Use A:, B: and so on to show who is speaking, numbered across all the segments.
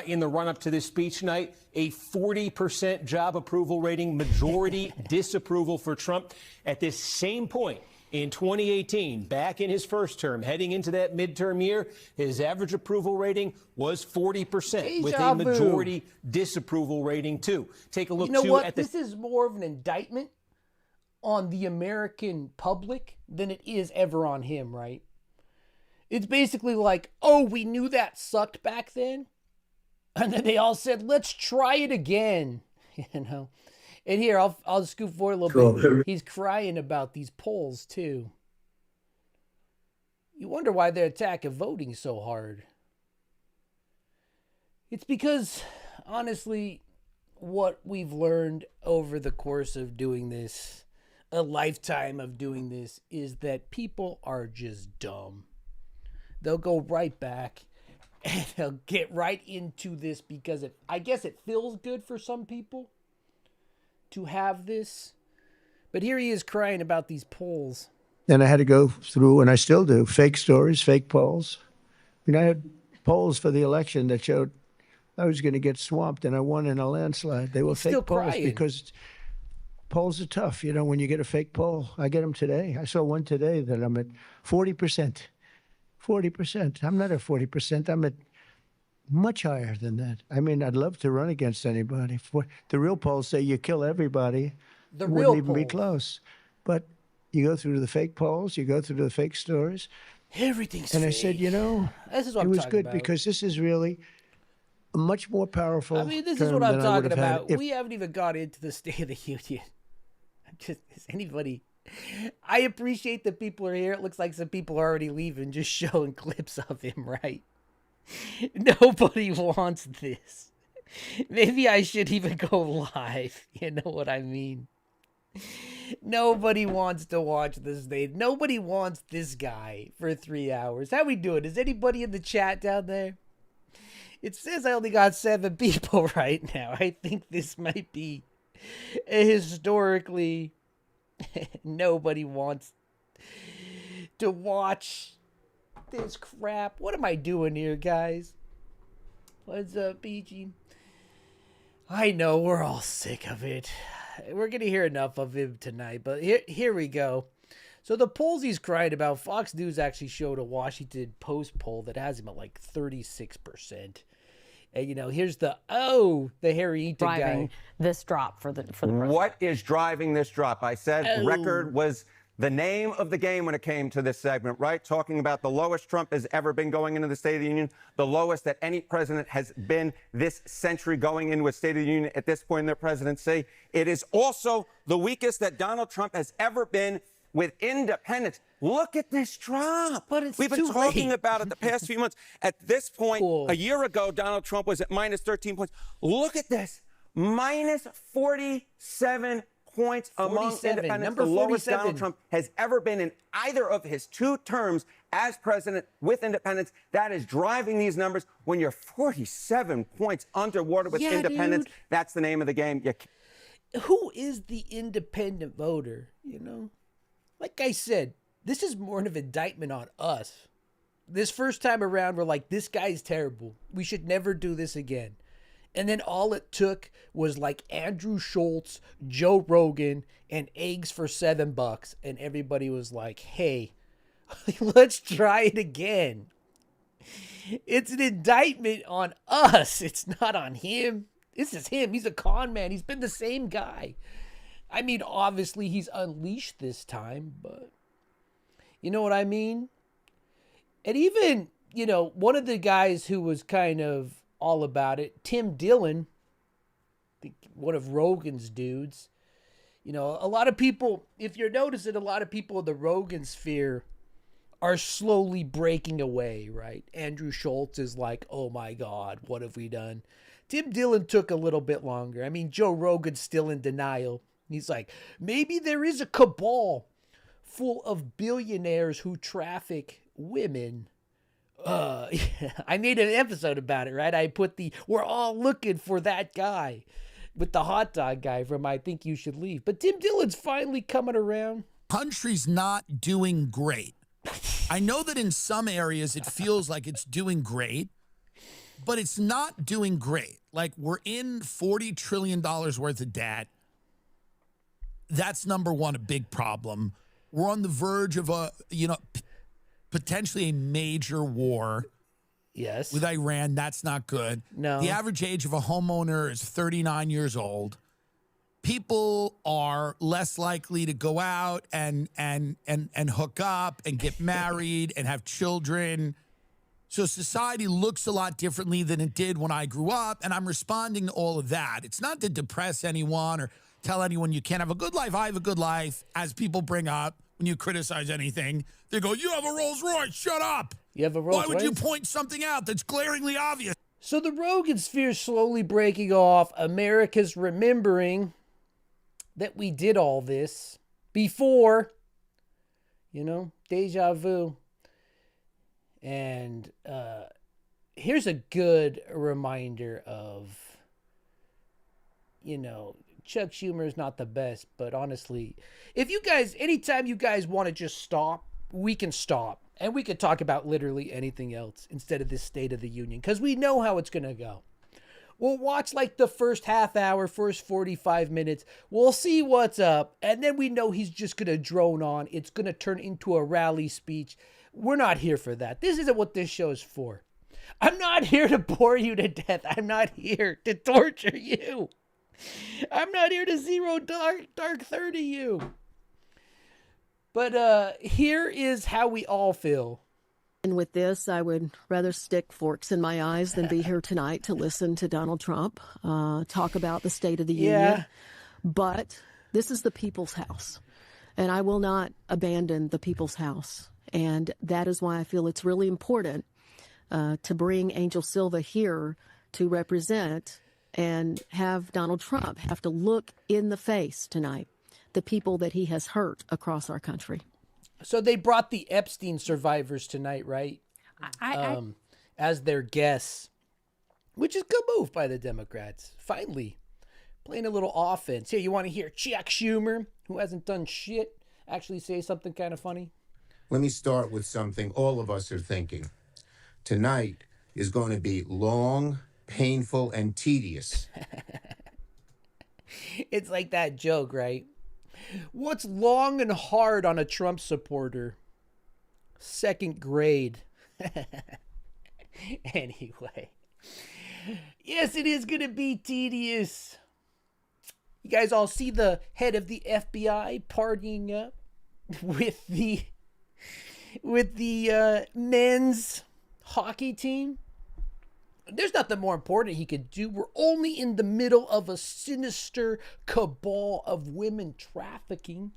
A: in the run-up to this speech tonight. A 40% job approval rating, majority disapproval for Trump. At this same point in 2018, back in his first term, heading into that midterm year, his average approval rating was 40%, with a majority disapproval rating, too. Take a look,
B: at this is more of an indictment on the American public than it is ever on him, right? It's basically like, oh, we knew that sucked back then. And then they all said, let's try it again, And here, I'll scoop forward a little bit. He's crying about these polls, too. You wonder why they're attacking voting so hard. It's because, honestly, what we've learned over the course of doing this, a lifetime of doing this, is that people are just dumb. They'll go right back and they'll get right into this because I guess it feels good for some people to have this. But here he is crying about these polls.
C: And I had to go through, and I still do, fake stories, fake polls. I mean, I had polls for the election that showed I was going to get swamped, and I won in a landslide. They were fake polls because polls are tough. When you get a fake poll, I get them today. I saw one today that I'm at 40%. 40%. I'm not at 40%. I'm at much higher than that. I mean, I'd love to run against anybody. The real polls say you kill everybody.
B: The
C: it
B: real
C: wouldn't even be close. But you go through the fake polls, you go through the fake stories.
B: Everything's
C: and
B: fake.
C: I said,
B: this is what
C: it was
B: I'm
C: good
B: about.
C: Because this is really a much more powerful.
B: I mean, this is what I'm talking about. We haven't even got into the State of the Union. Is anybody? I appreciate that people are here. It looks like some people are already leaving, just showing clips of him, right? Nobody wants this. Maybe I should even go live. You know what I mean? Nobody wants to watch this state. Nobody wants this guy for 3 hours. How we doing? Is anybody in the chat down there? It says I only got 7 people right now. I think this might be a historically... Nobody wants to watch this crap. What am I doing here, guys? What's up, BG? I know we're all sick of it. We're going to hear enough of him tonight, but here we go. So the polls he's crying about, Fox News actually showed a Washington Post poll that has him at like 36%. And here's the Harry Eaton guy.
D: This drop for the
E: What is driving this drop? I said record was the name of the game when it came to this segment, right? Talking about the lowest Trump has ever been going into the State of the Union, the lowest that any president has been this century going into a State of the Union at this point in their presidency. It is also the weakest that Donald Trump has ever been with independence. Look at this drop.
B: But
E: we've been talking about it the past few months. At this point, a year ago, Donald Trump was at minus 13 points. Look at this. Minus 47 points among independents.
B: Number
E: the lowest
B: 47.
E: Donald Trump has ever been in either of his 2 terms as president with independents. That is driving these numbers. When you're 47 points underwater with independents,
B: dude.
E: That's the name of the game.
B: Who is the independent voter, Like I said, this is more of an indictment on us. This first time around, we're like, this guy's terrible. We should never do this again. And then all it took was like Andrew Schultz, Joe Rogan, and eggs for $7. And everybody was like, hey, let's try it again. It's an indictment on us. It's not on him. This is him. He's a con man. He's been the same guy. I mean, obviously he's unleashed this time, but you know what I mean? And even, one of the guys who was kind of all about it, Tim Dillon, one of Rogan's dudes, a lot of people, if you're noticing, a lot of people in the Rogan sphere are slowly breaking away, right? Andrew Schultz is like, oh my God, what have we done? Tim Dillon took a little bit longer. I mean, Joe Rogan's still in denial. He's like, maybe there is a cabal full of billionaires who traffic women. I made an episode about it, right? I put we're all looking for that guy with the hot dog guy from I Think You Should Leave. But Tim Dillon's finally coming around.
F: Country's not doing great. I know that in some areas it feels like it's doing great. but it's not doing great. Like, we're in $40 trillion worth of debt. That's number one, a big problem. We're on the verge of potentially a major war.
B: Yes.
F: With Iran. That's not good.
B: No.
F: The average age of a homeowner is 39 years old. People are less likely to go out and hook up and get married and have children. So society looks a lot differently than it did when I grew up, and I'm responding to all of that. It's not to depress anyone or tell anyone you can't have a good life. I have a good life, as people bring up when you criticize anything. They go, you have a Rolls Royce, shut up.
B: You have a Rolls Royce?
F: Why would you point something out that's glaringly obvious?
B: So the Rogan sphere is slowly breaking off. America's remembering that we did all this before, deja vu. And here's a good reminder of, Chuck Schumer is not the best, but honestly, if you guys, anytime you guys want to just stop, we can stop. And we could talk about literally anything else instead of this State of the Union, because we know how it's going to go. We'll watch like the first half hour, first 45 minutes. We'll see what's up. And then we know he's just going to drone on. It's going to turn into a rally speech. We're not here for that. This isn't what this show is for. I'm not here to bore you to death. I'm not here to torture you. I'm not here to zero dark 30 you. But here is how we all feel.
D: And with this, I would rather stick forks in my eyes than be here tonight to listen to Donald Trump talk about the State of the Union. But this is the people's house, and I will not abandon the people's house. And that is why I feel it's really important to bring Angel Silva here to represent and have Donald Trump have to look in the face tonight the people that he has hurt across our country.
B: So they brought the Epstein survivors tonight, right? As their guests, which is a good move by the Democrats. Finally, playing a little offense. Here, you want to hear Chuck Schumer, who hasn't done shit, actually say something kind of funny?
G: Let me start with something all of us are thinking. Tonight is going to be long, painful, and tedious.
B: It's like that joke, right? What's long and hard on a Trump supporter? Second grade. Anyway. Yes, it is going to be tedious. You guys all see the head of the FBI partying up with the men's hockey team? There's nothing more important he could do. We're only in the middle of a sinister cabal of women trafficking.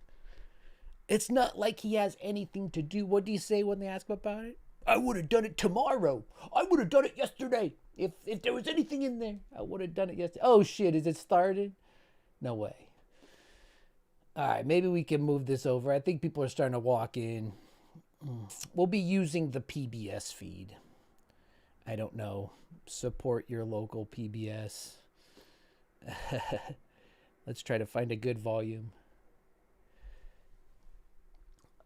B: It's not like he has anything to do. What do you say when they ask him about it? I would have done it tomorrow. I would have done it yesterday. If there was anything in there, I would have done it yesterday. Oh shit, is it started? No way. All right, maybe we can move this over. I think people are starting to walk in. We'll be using the PBS feed. I don't know. Support your local PBS. Let's try to find a good volume.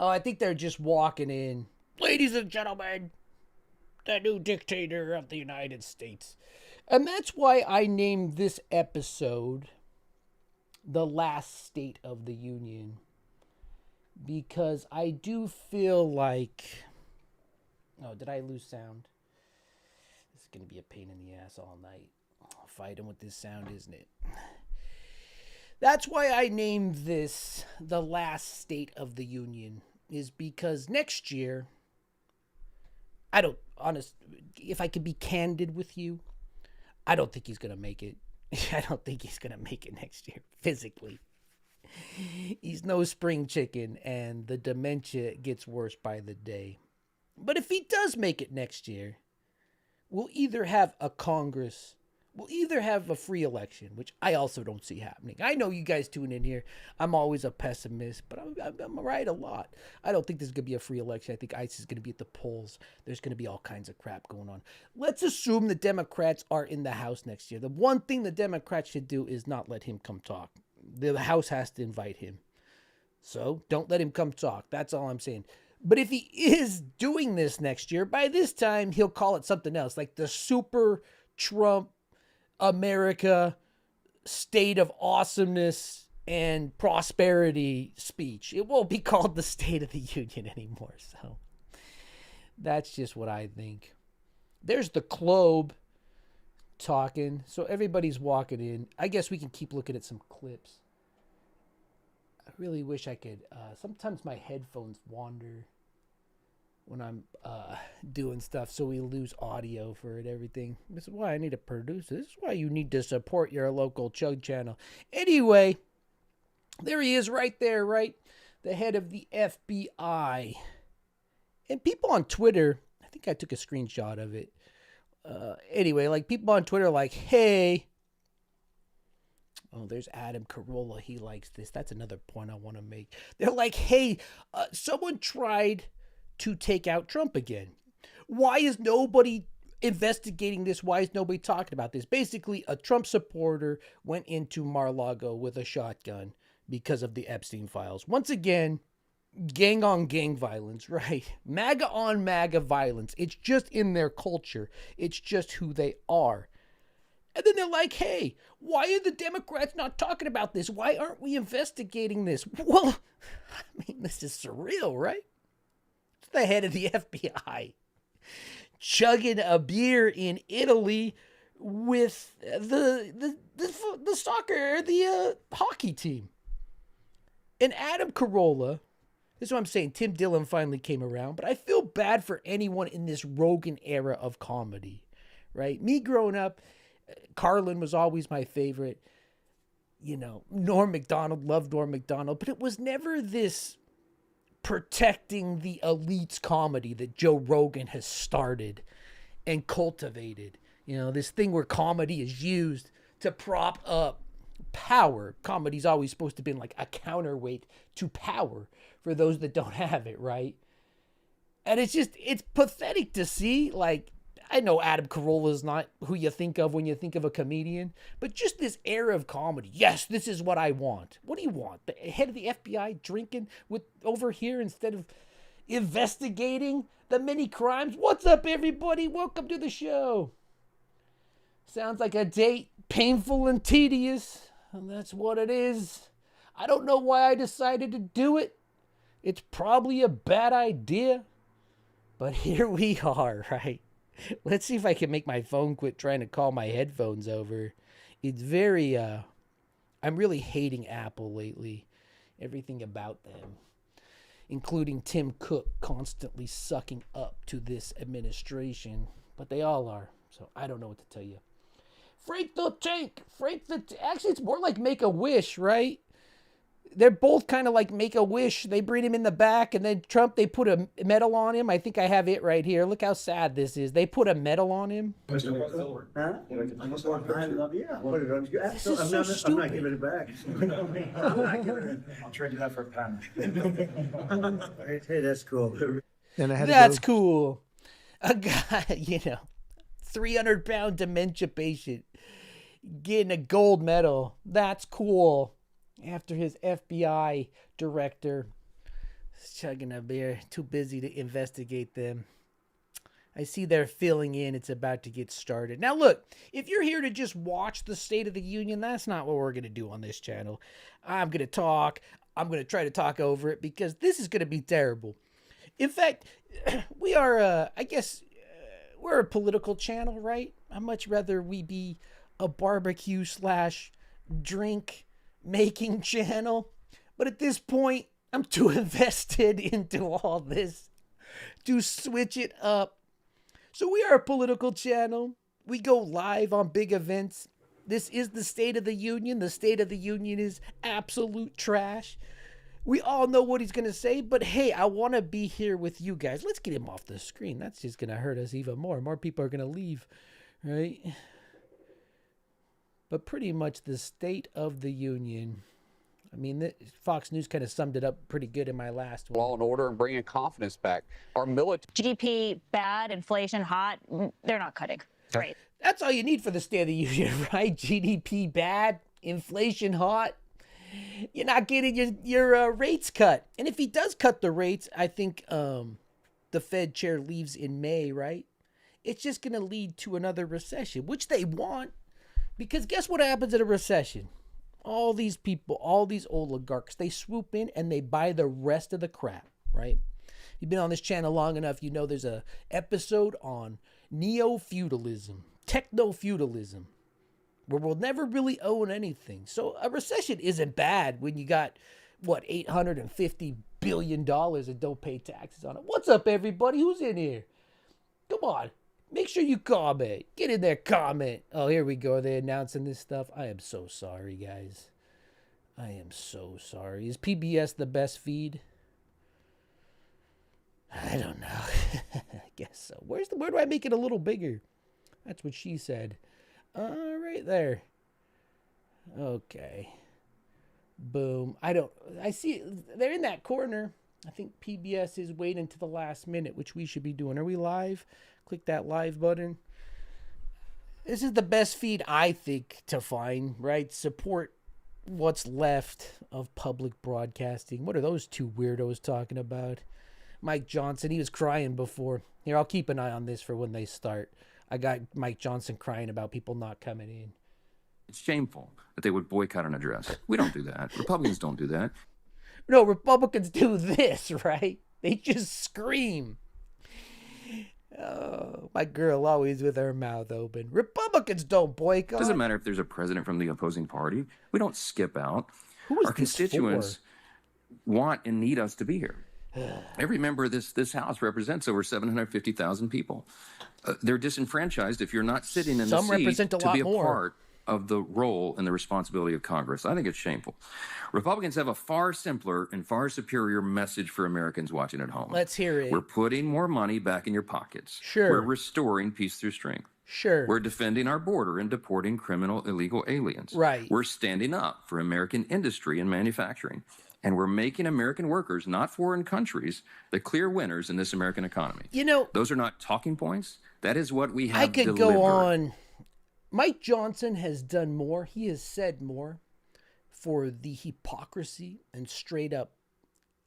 B: Oh, I think they're just walking in. Ladies and gentlemen, the new dictator of the United States. And that's why I named this episode The Last State of the Union. Because I do feel like... Oh, did I lose sound? This is going to be a pain in the ass all night. Fighting with this sound, isn't it? That's why I named this The Last State of the Union. Is because next year... if I could be candid with you, I don't think he's going to make it. I don't think he's going to make it next year, physically. He's no spring chicken, and the dementia gets worse by the day. But if he does make it next year, we'll either have a Congress, we'll either have a free election, which I also don't see happening. I know you guys tune in here. I'm always a pessimist, but I'm right a lot. I don't think there's going to be a free election. I think ICE is going to be at the polls. There's going to be all kinds of crap going on. Let's assume the Democrats are in the House next year. The one thing the Democrats should do is not let him come talk. The House has to invite him. So don't let him come talk. That's all I'm saying. But if he is doing this next year, by this time, he'll call it something else, like the Super Trump America State of Awesomeness and Prosperity speech. It won't be called the State of the Union anymore. So that's just what I think. There's the Globe talking. So everybody's walking in. I guess we can keep looking at some clips. I really wish I could. Sometimes my headphones wander when I'm doing stuff, so we lose audio for it, everything. This is why I need a producer. This is why you need to support your local Chud channel. Anyway, there he is right there, right? The head of the FBI. And people on Twitter, I think I took a screenshot of it. Anyway, like people on Twitter are like, hey. Oh, there's Adam Carolla. He likes this. That's another point I want to make. They're like, hey, someone tried to take out Trump again. Why is nobody investigating this? Why is nobody talking about this? Basically, a Trump supporter went into Mar-a-Lago with a shotgun because of the Epstein files. Once again, gang on gang violence, right? MAGA on MAGA violence. It's just in their culture. It's just who they are. And then they're like, hey, why are the Democrats not talking about this? Why aren't we investigating this? Well, I mean, this is surreal, right? It's the head of the FBI chugging a beer in Italy with the soccer, the hockey team. And Adam Carolla, this is what I'm saying, Tim Dillon finally came around, but I feel bad for anyone in this Rogan era of comedy, right? Me growing up, Carlin was always my favorite. You know, Norm Macdonald, loved Norm Macdonald, but it was never this protecting the elites comedy that Joe Rogan has started and cultivated. You know, this thing where comedy is used to prop up power. Comedy's always supposed to be like a counterweight to power for those that don't have it, right? And it's pathetic to see. Like, I know Adam Carolla is not who you think of when you think of a comedian, but just this era of comedy. Yes, this is what I want. What do you want? The head of the FBI drinking with over here instead of investigating the many crimes? What's up, everybody? Welcome to the show. Sounds like a date, painful and tedious, and that's what it is. I don't know why I decided to do it. It's probably a bad idea, but here we are, right? Let's see if I can make my phone quit trying to call my headphones over. It's very, I'm really hating Apple lately. Everything about them, including Tim Cook constantly sucking up to this administration. But they all are, so I don't know what to tell you. Frank the Tank! Actually, it's more like Make-A-Wish, right? They're both kind of like Make-A-Wish. They bring him in the back, and then Trump, they put a medal on him. I think I have it right here. Look how sad this is. They put a medal on him.
C: Huh? Yeah, put it on.
B: This is so stupid.
C: I'm not giving it back.
H: I'll trade you that for a pen.
C: Hey, that's cool.
B: That's cool. A guy, 300-pound dementia patient getting a gold medal. That's cool. After his FBI director chugging a beer, too busy to investigate them. I see they're filling in. It's about to get started. Now, look, if you're here to just watch the State of the Union, that's not what we're going to do on this channel. I'm going to talk. I'm going to try to talk over it because this is going to be terrible. In fact, we are, we're a political channel, right? I'd much rather we be a barbecue / drink making channel, but at this point I'm too invested into all this to switch it up. So we are a political channel. We go live on big events. This is the State of the Union. The State of the Union is absolute trash. We all know what he's going to say, but hey, I want to be here with you guys. Let's get him off the screen. That's just going to hurt us even more. More people are going to leave, right? But pretty much the State of the Union. I mean, Fox News kind of summed it up pretty good in my last one.
I: Law and order and bringing confidence back. Our military.
J: GDP bad, inflation hot. They're not cutting. Right.
B: That's all you need for the State of the Union, right? GDP bad, inflation hot. you're not getting your rates cut. And if he does cut the rates, I think the Fed chair leaves in May, right? It's just going to lead to another recession, which they want. Because guess what happens in a recession? All these people, all these oligarchs, they swoop in and they buy the rest of the crap, right? You've been on this channel long enough, you know there's a episode on neo-feudalism, techno-feudalism, where we'll never really own anything. So a recession isn't bad when you got, what, $850 billion and don't pay taxes on it. What's up, everybody? Who's in here? Come on. Make sure you comment. Get in there, comment. Oh, here we go. Are they announcing this stuff? I am so sorry, guys. I am so sorry. Is PBS the best feed? I don't know. I guess so. Where do I make it a little bigger? That's what she said. Right there. Okay. Boom. I see they're in that corner. I think PBS is waiting to the last minute, which we should be doing. Are we live? Click that live button. This is the best feed, I think, to find, right? Support what's left of public broadcasting. What are those two weirdos talking about? Mike Johnson, he was crying before. Here, I'll keep an eye on this for when they start. I got Mike Johnson crying about people not coming in.
K: It's shameful that they would boycott an address. We don't do that. Republicans don't do that.
B: No, Republicans do this, right? They just scream. Oh, my girl always with her mouth open. Republicans don't boycott.
K: It doesn't matter if there's a president from the opposing party. We don't skip out.
B: Who is
K: Our constituents want and need us to be here. Every member of this House represents over 750,000 people. They're disenfranchised if you're not sitting in the seat to be a part of the role and the responsibility of Congress. I think it's shameful. Republicans have a far simpler and far superior message for Americans watching at home.
B: Let's hear it.
K: We're putting more money back in your pockets.
B: Sure.
K: We're restoring peace through strength.
B: Sure.
K: We're defending our border and deporting criminal illegal aliens.
B: Right.
K: We're standing up for American industry and manufacturing. And we're making American workers, not foreign countries, the clear winners in this American economy.
B: You know,
K: those are not talking points. That is what we have
B: I could
K: delivered.
B: go on. Mike Johnson has done more. He has said more for the hypocrisy and straight up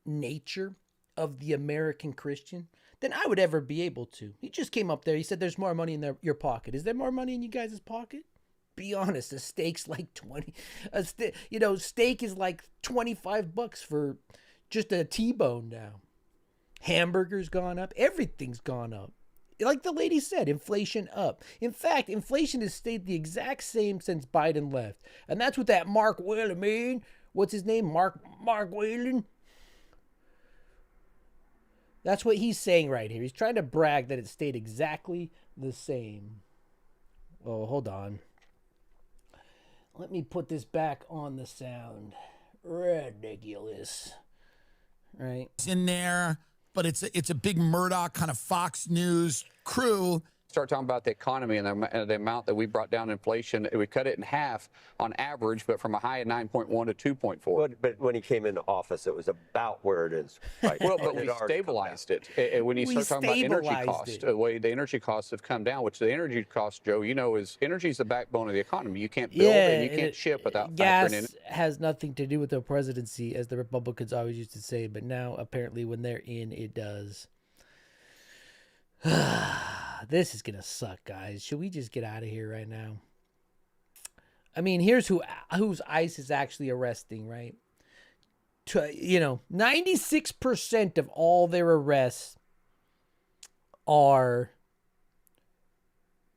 B: nature of the American Christian than I would ever be able to. He just came up there. He said, there's more money in your pocket. Is there more money in you guys' pocket? Be honest, a steak's like 20. Steak is like $25 for just a T-bone now. Hamburgers gone up. Everything's gone up. Like the lady said, inflation up. In fact, inflation has stayed the exact same since Biden left. And that's what that Mark Whelan, what's his name? Mark Whelan? That's what he's saying right here. He's trying to brag that it stayed exactly the same. Oh, hold on. Let me put this back on the sound. Ridiculous. Right?
F: It's in there, but it's a big Murdoch kind of Fox News crew.
I: Start talking about the economy and the amount that we brought down inflation. We cut it in half on average, but from a high of 9.1 to 2.4.
L: But when he came into office, it was about where it is right
I: well, but we stabilized it. And when you start talking about energy costs, the way the energy costs have come down, which the energy cost, Joe, is energy is the backbone of the economy. You can't build and you can't ship without factoring in it.
B: Gas has nothing to do with the presidency, as the Republicans always used to say, but now apparently when they're in, it does. This is gonna suck, guys. Should we just get out of here right now? I mean, here's whose ICE is actually arresting, right? 96% of all their arrests are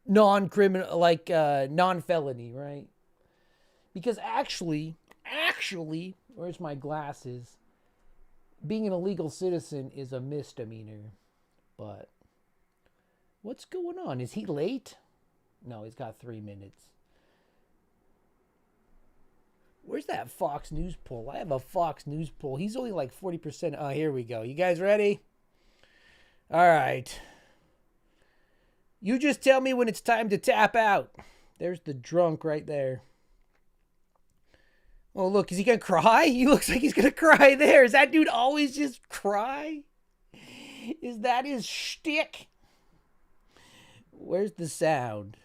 B: non-criminal, like non-felony, right? Because actually, where's my glasses? Being an illegal citizen is a misdemeanor, but what's going on? Is he late? No, he's got 3 minutes. Where's that Fox News poll? I have a Fox News poll. He's only like 40%. Oh, here we go. You guys ready? All right. You just tell me when it's time to tap out. There's the drunk right there. Oh, look, is he going to cry? He looks like he's going to cry there. Is that dude always just cry? Is that his shtick? Where's the sound?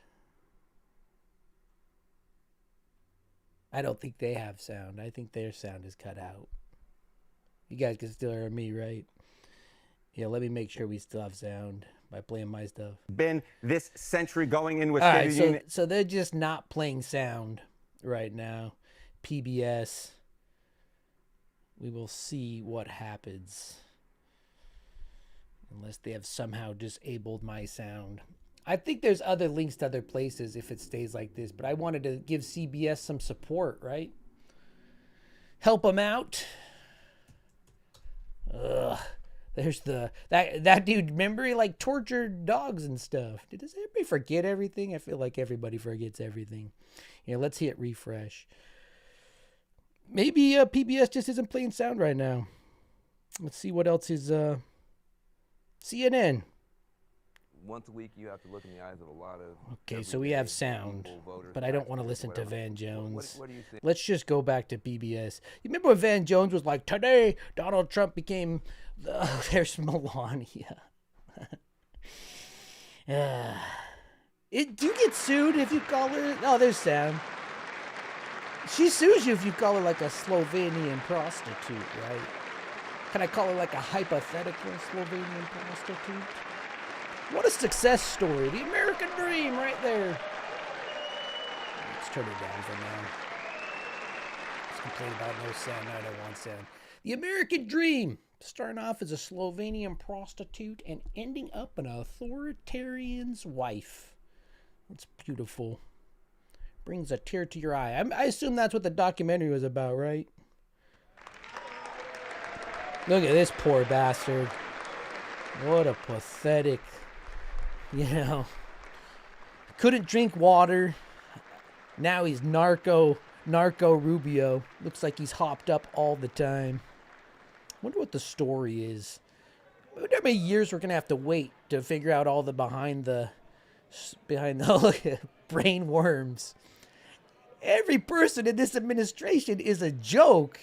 B: I don't think they have sound. I think their sound is cut out. You guys can still hear me, right? Yeah, let me make sure we still have sound by playing my stuff.
E: Been this century going in with
B: All
E: State
B: right,
E: of the Union.
B: so they're just not playing sound right now. PBS. We will see what happens. Unless they have somehow disabled my sound. I think there's other links to other places if it stays like this, but I wanted to give CBS some support, right? Help them out. Ugh. There's that dude, remember he like tortured dogs and stuff. Does everybody forget everything? I feel like everybody forgets everything. Yeah, let's hit refresh. Maybe PBS just isn't playing sound right now. Let's see what else is CNN.
M: Once a week, you have to look in the eyes of a lot of.
B: Okay, so we have sound, but I don't want to listen to Van Jones. What do you think? Let's just go back to PBS. You remember when Van Jones was like, today Donald Trump became, there's Melania. Do you get sued if you call her? Oh, there's sound. She sues you if you call her like a Slovenian prostitute, right? Can I call her like a hypothetical Slovenian prostitute? What a success story. The American dream right there. Let's turn it down for now. Let's complain about no sound. I don't want sound. The American dream. Starting off as a Slovenian prostitute and ending up an authoritarian's wife. That's beautiful. Brings a tear to your eye. I assume that's what the documentary was about, right? Look at this poor bastard. What a pathetic, couldn't drink water. Now he's narco Rubio. Looks like he's hopped up all the time. Wonder what the story is. I wonder how many years we're going to have to wait to figure out all the behind the brain worms. Every person in this administration is a joke.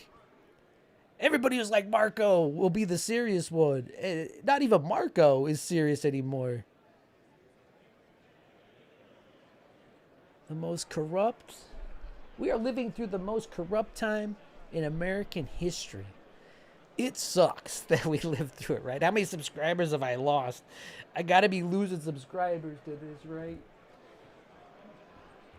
B: Everybody was like, Marco will be the serious one. Not even Marco is serious anymore. The most corrupt. We are living through the most corrupt time in American history. It sucks that we lived through it, right? How many subscribers have I lost? I got to be losing subscribers to this, right?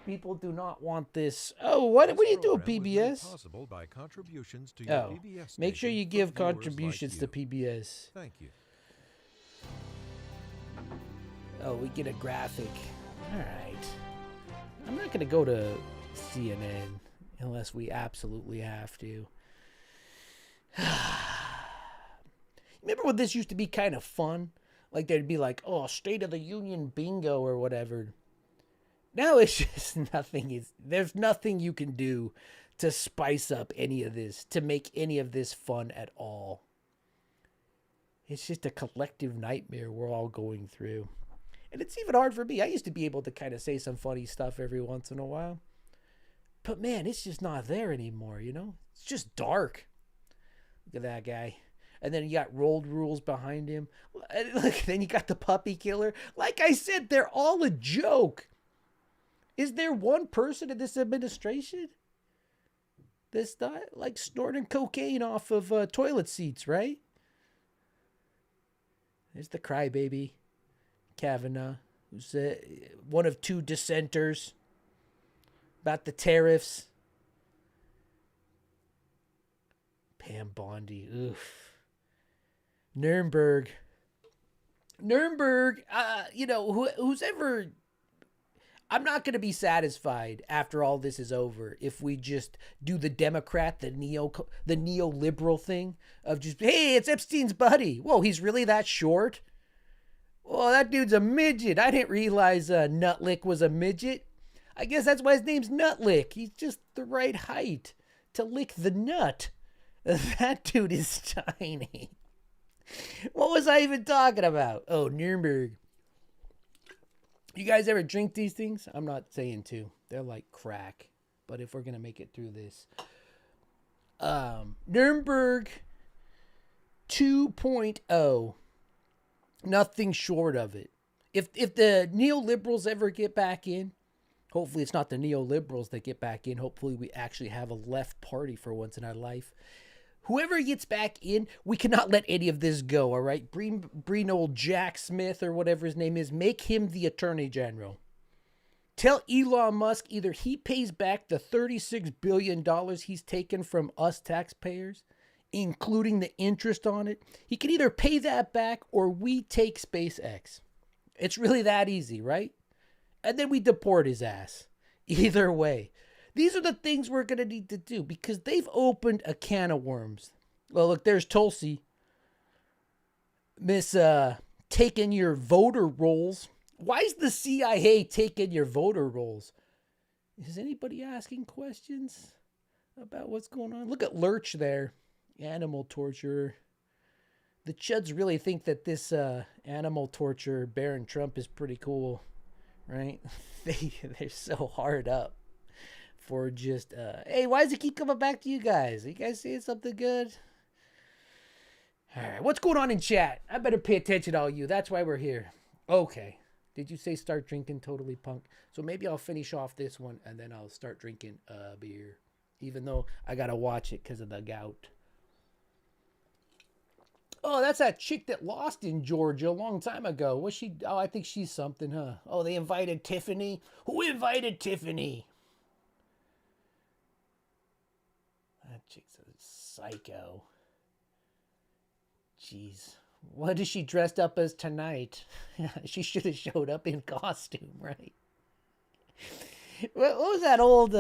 B: People do not want this. Oh, what are you doing, PBS?
N: Possible by contributions to
B: your
N: PBS
B: make sure you give contributions to PBS.
N: Thank you.
B: Oh, we get a graphic. All right. I'm not going to go to CNN unless we absolutely have to. Remember when this used to be kind of fun? Like there'd be like, oh, State of the Union bingo or whatever. Now it's just there's nothing you can do to spice up any of this, to make any of this fun at all. It's just a collective nightmare we're all going through. And it's even hard for me. I used to be able to kind of say some funny stuff every once in a while. But man, it's just not there anymore, It's just dark. Look at that guy. And then you got rolled rules behind him. Look, then you got the puppy killer. Like I said, they're all a joke. Is there one person in this administration that's not like snorting cocaine off of toilet seats, right? There's the crybaby, Kavanaugh, who's one of two dissenters about the tariffs. Pam Bondi, oof. Nuremberg, who's ever... I'm not going to be satisfied after all this is over if we just do the Democrat, the neoliberal thing of just, hey, it's Epstein's buddy. Whoa, he's really that short? Well, that dude's a midget. I didn't realize Nutlick was a midget. I guess that's why his name's Nutlick. He's just the right height to lick the nut. That dude is tiny. What was I even talking about? Oh, Nuremberg. You guys ever drink these things? I'm not saying to. They're like crack. But if we're going to make it through this. Nuremberg 2.0. Nothing short of it. If the neoliberals ever get back in, Hopefully it's not the neoliberals that get back in. Hopefully we actually have a left party for once in our life. Whoever gets back in, we cannot let any of this go, all right? Bring old Jack Smith or whatever his name is. Make him the attorney general. Tell Elon Musk either he pays back the $36 billion he's taken from us taxpayers, including the interest on it. He can either pay that back or we take SpaceX. It's really that easy, right? And then we deport his ass. Either way. These are the things we're going to need to do because they've opened a can of worms. Well, look, there's Tulsi. Miss taking your voter rolls. Why is the CIA taking your voter rolls? Is anybody asking questions about what's going on? Look at Lurch there. Animal torture. The Chuds really think that this animal torture Baron Trump is pretty cool, right? They're so hard up for just, hey, why does it keep coming back to you guys? Are you guys saying something good? All right, what's going on in chat? I better pay attention to all you. That's why we're here. Okay. Did you say start drinking Totally Punk? So maybe I'll finish off this one and then I'll start drinking beer. Even though I got to watch it because of the gout. Oh, that's that chick that lost in Georgia a long time ago. Was she? Oh, I think she's something, huh? Oh, they invited Tiffany? Who invited Tiffany? That chick's a psycho. Jeez. What is she dressed up as tonight? She should have showed up in costume, right? What was that old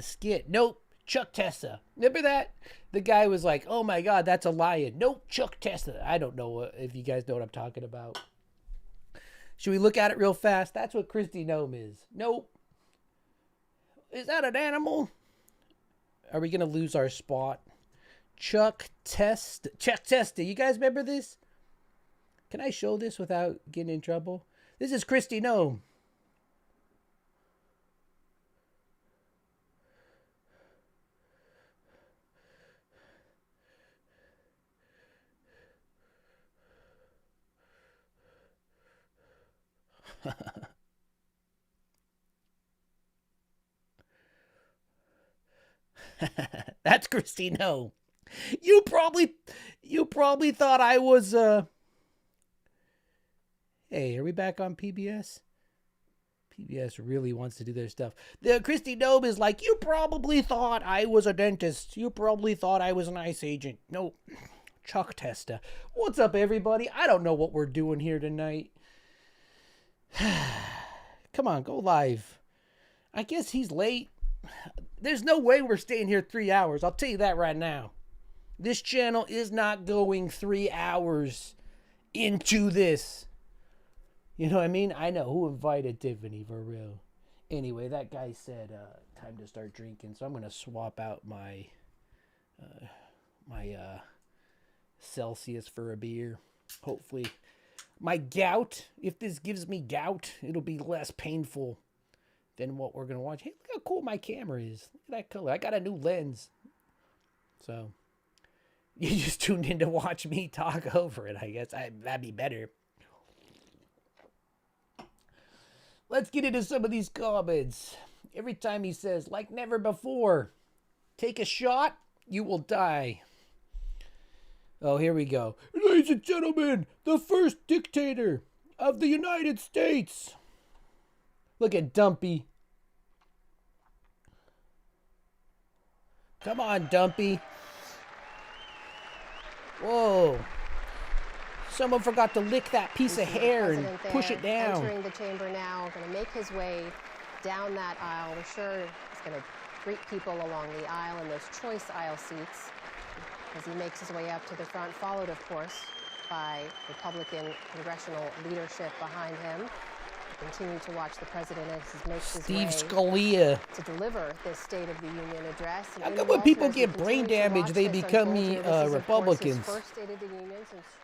B: skit? Nope, Chuck Testa. Remember that? The guy was like, oh my God, that's a lion. Nope, Chuck Testa. I don't know if you guys know what I'm talking about. Should we look at it real fast? That's what Kristi Noem is. Nope. Is that an animal? Are we going to lose our spot? Chuck Testa. You guys remember this? Can I show this without getting in trouble? This is Kristi Noem. That's Kristi Noem. You probably thought I was Hey, are we back on PBS? PBS really wants to do their stuff. The Kristi Noem is like, you probably thought I was a dentist. You probably thought I was an ICE agent. Nope. Chuck Testa. What's up, everybody? I don't know what we're doing here tonight. Come on, go live. I guess he's late. There's no way we're staying here 3 hours. I'll tell you that right now. This channel is not going 3 hours into this. You know what I mean? I know who invited Tiffany for real. Anyway, that guy said time to start drinking, so I'm going to swap out my Celsius for a beer. Hopefully my gout, if this gives me gout, it'll be less painful than what we're going to watch. Hey, look how cool my camera is. Look at that color. I got a new lens. So you just tuned in to watch me talk over it, I guess. That'd be better. Let's get into some of these comments. Every time he says, like never before, take a shot, you will die. Oh, here we go. Ladies and gentlemen, the first dictator of the United States. Look at Dumpy. Come on, Dumpy. Whoa. Someone forgot to lick that piece of hair and push it down.
O: Entering the chamber now, going to make his way down that aisle. We're sure he's going to greet people along the aisle in those choice aisle seats as he makes his way up to the front, followed, of course, by Republican congressional leadership behind him. Continue to watch the president as he makes his way
B: Scalia
O: to deliver this State of the Union address.
B: How come when people get brain damage, they become Republicans?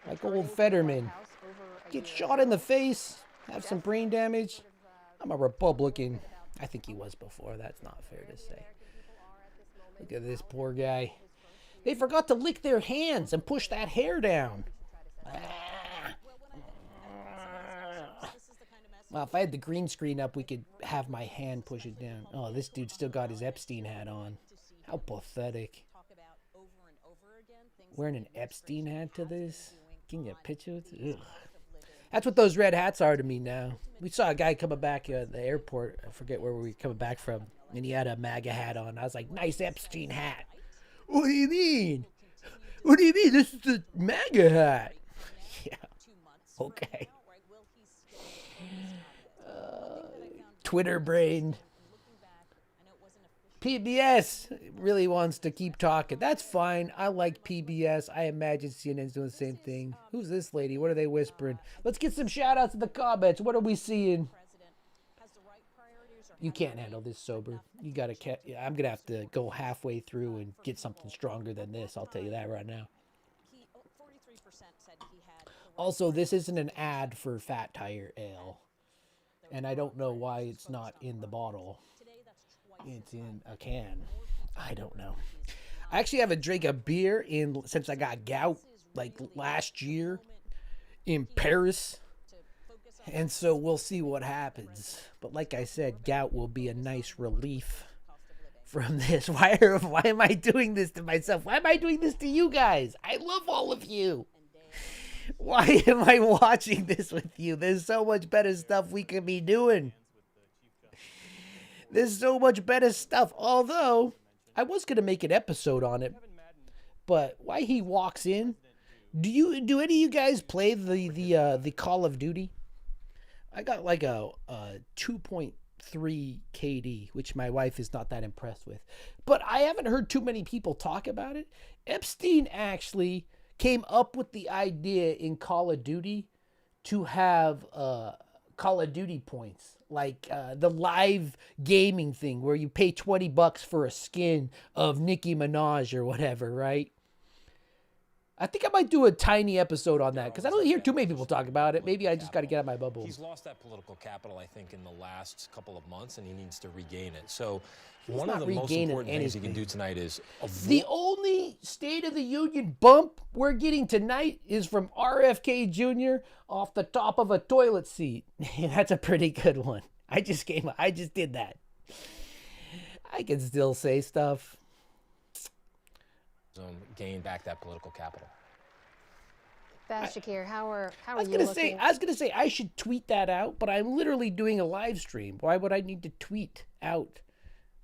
B: Like old Fetterman. Get shot in the face, have some brain damage. I'm a Republican. I think he was before. That's not fair to say. Look at this poor guy. They forgot to lick their hands and push that hair down. Well, if I had the green screen up, we could have my hand push it down. Oh, this dude still got his Epstein hat on. How pathetic. Wearing an Epstein hat to this? Can you picture it? Ugh. That's what those red hats are to me now. We saw a guy coming back at the airport. I forget where we were coming back from. And he had a MAGA hat on. I was like, nice Epstein hat. What do you mean? What do you mean? This is the MAGA hat. Yeah. Okay. Twitter brain. PBS really wants to keep talking. That's fine. I like PBS. I imagine CNN's doing the same thing. Who's this lady? What are they whispering? Let's get some shout outs in the comments. What are we seeing? You can't handle this sober. You gotta. I'm gonna have to go halfway through and get something stronger than this. I'll tell you that right now. Also, this isn't an ad for Fat Tire Ale, and I don't know why it's not in the bottle. It's in a can. I don't know. I actually haven't drank a beer since I got gout, like last year in Paris. And so we'll see what happens. But like I said, gout will be a nice relief from this. Why am I doing this to myself? Why am I doing this to you guys? I love all of you. Why am I watching this with you? There's so much better stuff we could be doing. There's so much better stuff. Although, I was going to make an episode on it. But why he walks in? Do any of you guys play the Call of Duty? I got like a 2.3 KD, which my wife is not that impressed with. But I haven't heard too many people talk about it. Epstein actually came up with the idea in Call of Duty to have Call of Duty points, like the live gaming thing where you pay $20 for a skin of Nicki Minaj or whatever, right? I think I might do a tiny episode on that because I don't hear too many people talk about it. Maybe I just got to get out of my bubble.
P: He's lost that political capital, I think, in the last couple of months, and he needs to regain it. So one of the most important things he can do tonight is
B: the only State of the Union bump we're getting tonight is from RFK Jr. off the top of a toilet seat. That's a pretty good one. I just did that. I can still say stuff.
P: Gain back that political capital.
O: Shakir, how are you looking?
B: I was gonna say I should tweet that out, but I'm literally doing a live stream. Why would I need to tweet out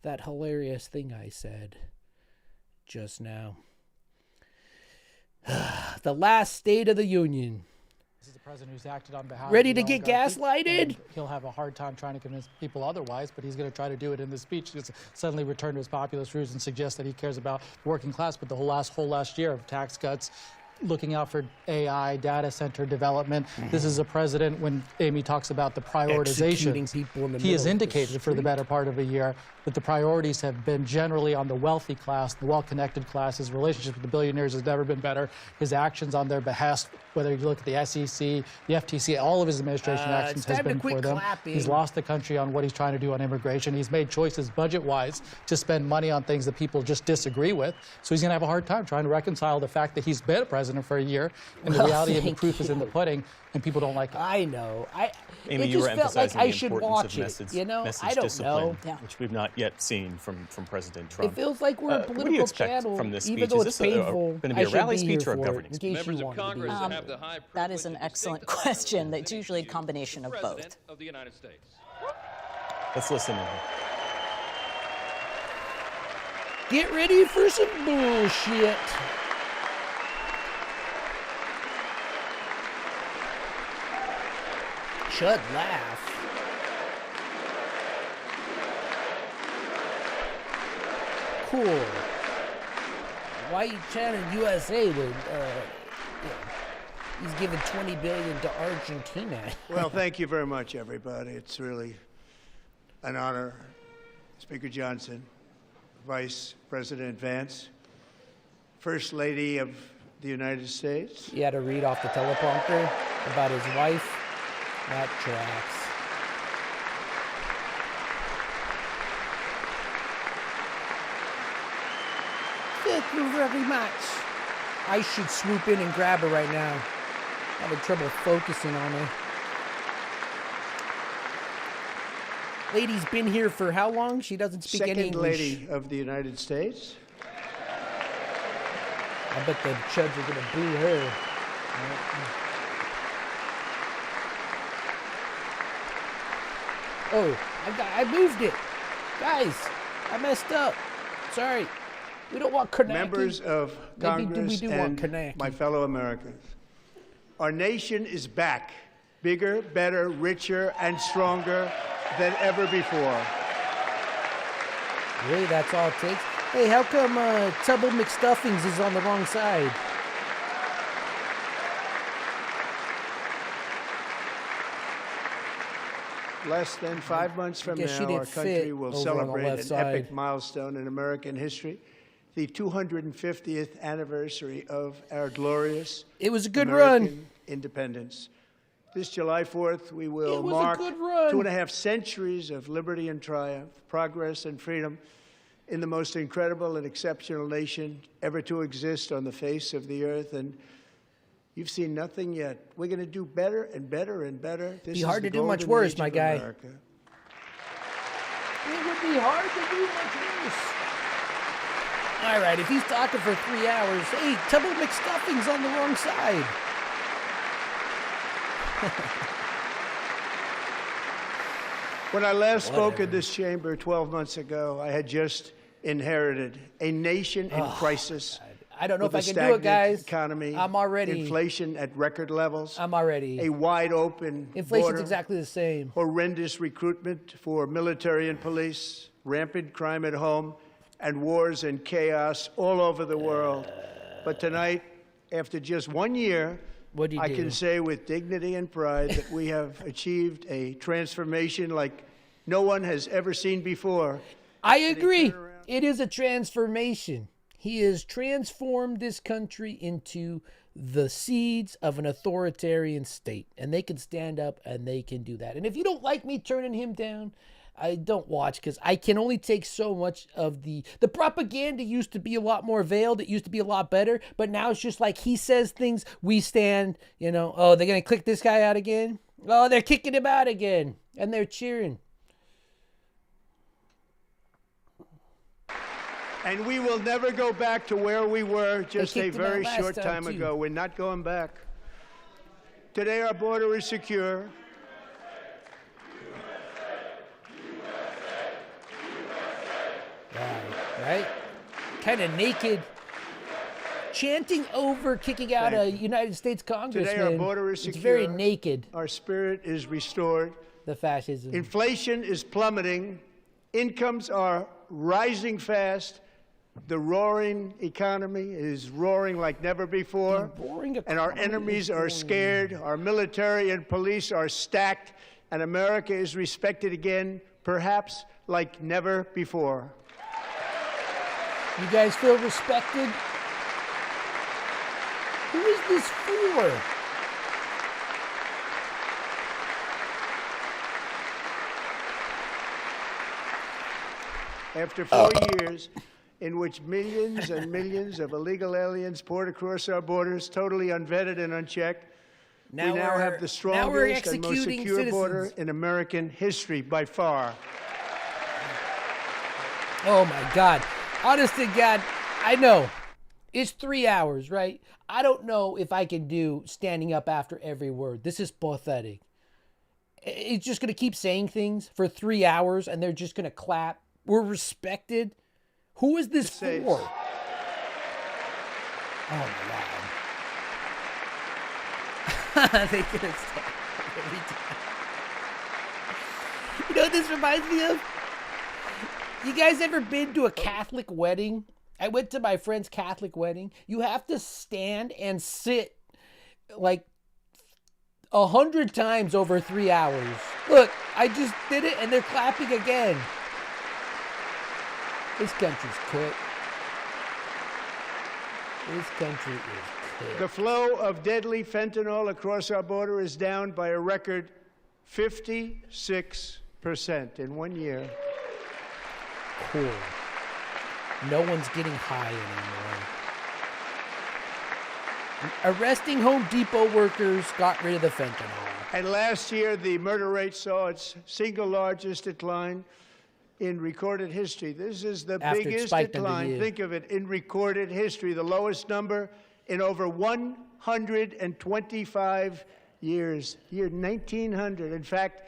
B: that hilarious thing I said just now? The last State of the Union.
Q: This is the president who's acted on behalf
B: ready
Q: of the
B: to get
Q: oligarchy,
B: gaslighted?
Q: He'll have a hard time trying to convince people otherwise, but he's going to try to do it in this speech. He's suddenly return to his populist roots and suggest that he cares about the working class, but the whole last year of tax cuts, looking out for AI, data center development. This is a president, when Amy talks about the prioritization, he has indicated for the better part of a year that the priorities have been generally on the wealthy class, the well-connected class. His relationship with the billionaires has never been better. His actions on their behest, whether you look at the SEC, the FTC, all of his administration actions has been for them. He's lost the country on what he's trying to do on immigration. He's made choices budget-wise to spend money on things that people just disagree with. So he's going to have a hard time trying to reconcile the fact that he's been a president for a year, and the reality of the proof is in the pudding, and people don't like it.
B: I know.
R: Amy,
B: it
R: you were
B: just felt like
R: emphasizing
B: I
R: the
B: should
R: importance
B: watch
R: of message,
B: it. You know,
R: message
B: I don't
R: discipline,
B: know.
R: which we've not yet seen from President Trump.
B: It feels like we're a
R: What do you
B: political
R: expect
B: channel,
R: from this
B: even
R: speech?
B: though
R: Is
B: it's
R: this
B: painful.
R: going to be a rally speech or a governing speech?
S: Members of Congress have the high
T: That is an excellent question. It's usually a combination of both.
S: Of the United States.
R: Let's listen in.
B: Get ready for some bullshit. Chud laugh. Cool. Why you chanting USA when he's giving $20 billion to Argentina?
C: Well, thank you very much, everybody. It's really an honor. Speaker Johnson, Vice President Vance, First Lady of the United States.
B: He had to read off the teleprompter about his wife. That tracks. Thank you very much. I should swoop in and grab her right now. I'm having trouble focusing on her. Lady's been here for how long? She doesn't speak any English.
C: Second Lady of the United States.
B: I bet the Chuds are going to boo her. Oh, I moved it. Guys, I messed up. Sorry. We don't want Kanaki.
C: Members of Congress
B: we do want
C: and
B: Kanaki.
C: my fellow Americans, our nation is back, bigger, better, richer, and stronger than ever before.
B: Really, that's all it takes? Hey, how come Tubble McStuffings is on the wrong side?
C: Less than 5 months from
B: Guess she
C: now,
B: didn't
C: our country
B: fit
C: will
B: over on the
C: celebrate
B: left
C: an
B: side.
C: epic milestone in American history, the 250th anniversary of our glorious
B: It was a good
C: American
B: run.
C: independence. This July 4th, we will
B: It was a
C: mark
B: good run.
C: 2.5 centuries of liberty and triumph, progress and freedom in the most incredible and exceptional nation ever to exist on the face of the earth. And you've seen nothing yet. We're going to do better and better and better. This
B: Be
C: is
B: hard
C: the
B: to do much
C: golden
B: worse,
C: age
B: my
C: of
B: guy.
C: America.
B: It would be hard to do much worse. All right, if he's talking for 3 hours, hey, Tubble McStuffing's on the wrong side.
C: When I last spoke in this chamber 12 months ago, I had just inherited a nation in crisis.
B: I don't know
C: with
B: if I
C: a
B: can do it,
C: stagnant
B: guys.
C: Economy,
B: I'm already.
C: inflation at record levels.
B: I'm already.
C: A wide open
B: Inflation's
C: border,
B: exactly the same.
C: horrendous recruitment for military and police, rampant crime at home, and wars and chaos all over the world. But tonight, after just 1 year,
B: What'd you
C: I
B: do?
C: can say with dignity and pride that we have achieved a transformation like no one has ever seen before.
B: I agree. It is a transformation. He has transformed this country into the seeds of an authoritarian state. And they can stand up and they can do that. And if you don't like me turning him down, I don't watch, because I can only take so much of the propaganda. Used to be a lot more veiled. It used to be a lot better. But now it's just like he says things, we stand, oh, they're going to kick this guy out again? Oh, they're kicking him out again. And they're cheering.
C: And we will never go back to where we were just a
B: kicked him out
C: very
B: last
C: short
B: time,
C: time
B: too.
C: ago. We're not going back. Today, our border is secure.
B: Right? Kind of naked. Chanting over kicking out a United States congressman.
C: Today, our border is
B: It's
C: secure.
B: very naked,
C: Our spirit is restored.
B: the fascism.
C: Inflation is plummeting. Incomes are rising fast. The roaring economy is roaring like never before. And our enemies are scared. Our military and police are stacked. And America is respected again, perhaps like never before.
B: You guys feel respected? Who is this for?
C: After 4 years in which millions and millions of illegal aliens poured across our borders, totally unvetted and unchecked, we now have the
B: we're
C: strongest and most
B: executing
C: secure border
B: citizens.
C: in American history by far.
B: Oh my God. Honest to God, I know. It's 3 hours, right? I don't know if I can do standing up after every word. This is pathetic. It's just going to keep saying things for 3 hours and they're just going to clap. We're respected. Who is this for? Oh my God. They could have said every time. You know what this reminds me of? You guys ever been to a Catholic wedding? I went to my friend's Catholic wedding. You have to stand and sit like 100 times over 3 hours. Look, I just did it and they're clapping again. This country's cooked. This country is cooked.
C: The flow of deadly fentanyl across our border is down by a record 56% in 1 year.
B: Cool. No one's getting high anymore. Arresting Home Depot workers got rid of the fentanyl.
C: And last year, the murder rate saw its single largest decline in recorded history. This is the biggest decline, think of it, in recorded history, the lowest number in over 125 years, year 1900. In fact,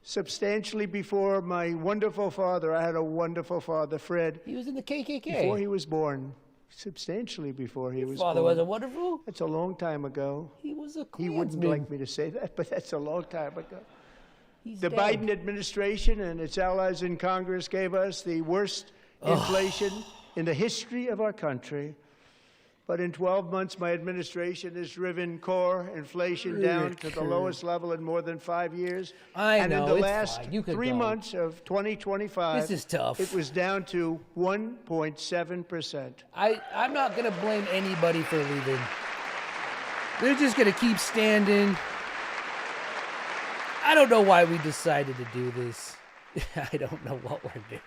C: substantially before my wonderful father, I had a wonderful father, Fred.
B: He was in the KKK.
C: Before he was born. Substantially before he was born.
B: Father was a wonderful?
C: That's a long time ago.
B: He was a
C: He wouldn't like me to say that, but that's a long time ago.
B: He's
C: the
B: dead.
C: Biden administration and its allies in Congress gave us the worst inflation in the history of our country. But in 12 months, my administration has driven core inflation down to the lowest level in more than 5 years. And in the last 3 months of 2025,
B: this is tough.
C: It was down to 1.7%.
B: I'm not going to blame anybody for leaving. They're just going to keep standing. I don't know why we decided to do this. I don't know what we're doing.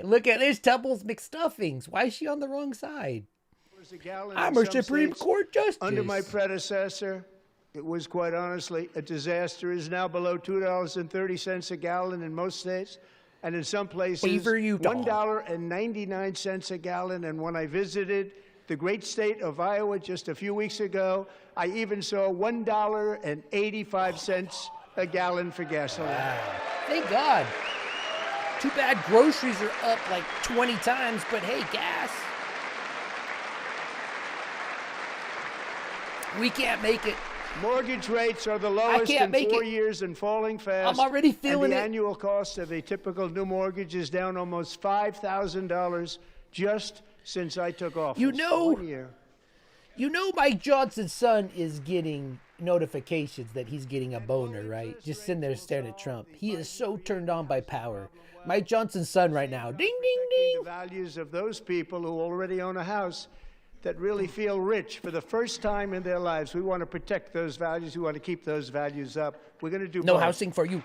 B: Look at this, Tubble's McStuffings. Why is she on the wrong side? I'm a Supreme Court justice.
C: Under my predecessor, it was quite honestly a disaster. It is now below $2.30 a gallon in most states, and in some places, $1.99 a gallon. And when I visited the great state of Iowa just a few weeks ago, I even saw $1.85 a gallon for gasoline.
B: Wow. Thank God. Too bad groceries are up like 20 times, but hey, gas. We can't make it.
C: Mortgage rates are the lowest in 4 years and falling fast.
B: I'm already feeling
C: it. The annual cost of a typical new mortgage is down almost $5,000 just since I took office. 1 year.
B: You know Mike Johnson's son is getting notifications that he's getting a boner, right? Just sitting there staring at Trump. He is so turned on by power. Mike Johnson's son right now. Ding, ding, ding.
C: The values of those people who already own a house that really feel rich for the first time in their lives. We want to protect those values. We want to keep those values up. We're going to do
B: no
C: both.
B: housing for you.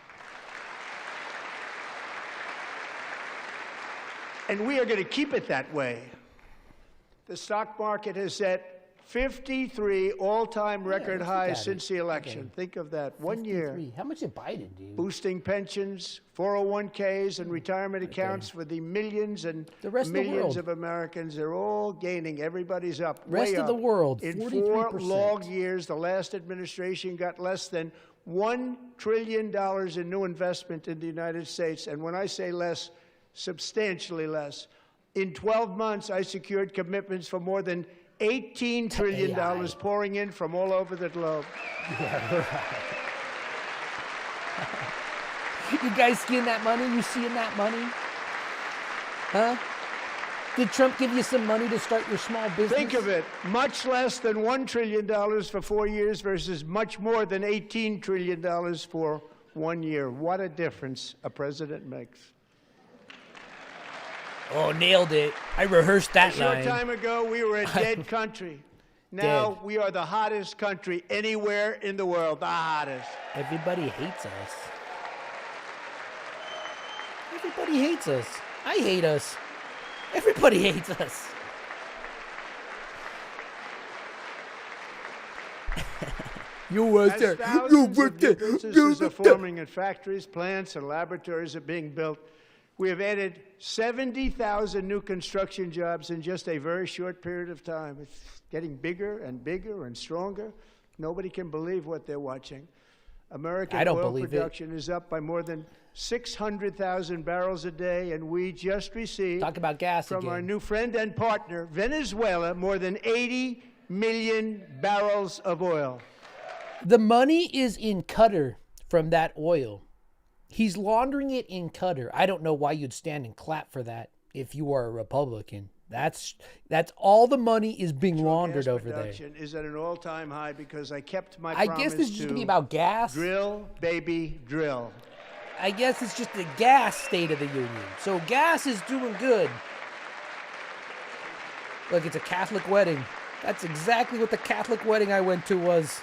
C: And we are going to keep it that way. The stock market has set 53 all-time record highs since the election. Okay. Think of that. 1 year.
B: How much did Biden do?
C: Boosting pensions, 401ks, and retirement accounts for the millions and millions of Americans. They're all gaining. Everybody's up.
B: Rest of the world, 43%.
C: In 4 long years, the last administration got less than $1 trillion in new investment in the United States. And when I say less, substantially less. In 12 months, I secured commitments for more than $18 trillion pouring in from all over the globe.
B: Yeah, right. You guys seeing that money? You seeing that money? Huh? Did Trump give you some money to start your small business?
C: Think of it. Much less than $1 trillion for 4 years versus much more than $18 trillion for 1 year. What a difference a president makes.
B: Oh, nailed it. I rehearsed that line.
C: A short time ago, we were a dead country. Now we are the hottest country anywhere in the world. The hottest.
B: Everybody hates us. Everybody hates us. I hate us. Everybody hates us. You was there. You were there.
C: Businesses are forming in factories, plants, and laboratories are being built. We have added 70,000 new construction jobs in just a very short period of time. It's getting bigger and bigger and stronger. Nobody can believe what they're watching. American oil production is up by more than 600,000 barrels a day, and we just received from our new friend and partner, Venezuela, more than 80 million barrels of oil.
B: The money is in Qatar from that oil. He's laundering it in Qatar. I don't know why you'd stand and clap for that if you are a Republican. That's all the money is being laundered over there.
C: Production is at an all-time high because I kept my promise.
B: I guess this is just gonna be about gas.
C: Drill, baby, drill.
B: I guess it's just the gas state of the union. So gas is doing good. Look, it's a Catholic wedding. That's exactly what the Catholic wedding I went to was.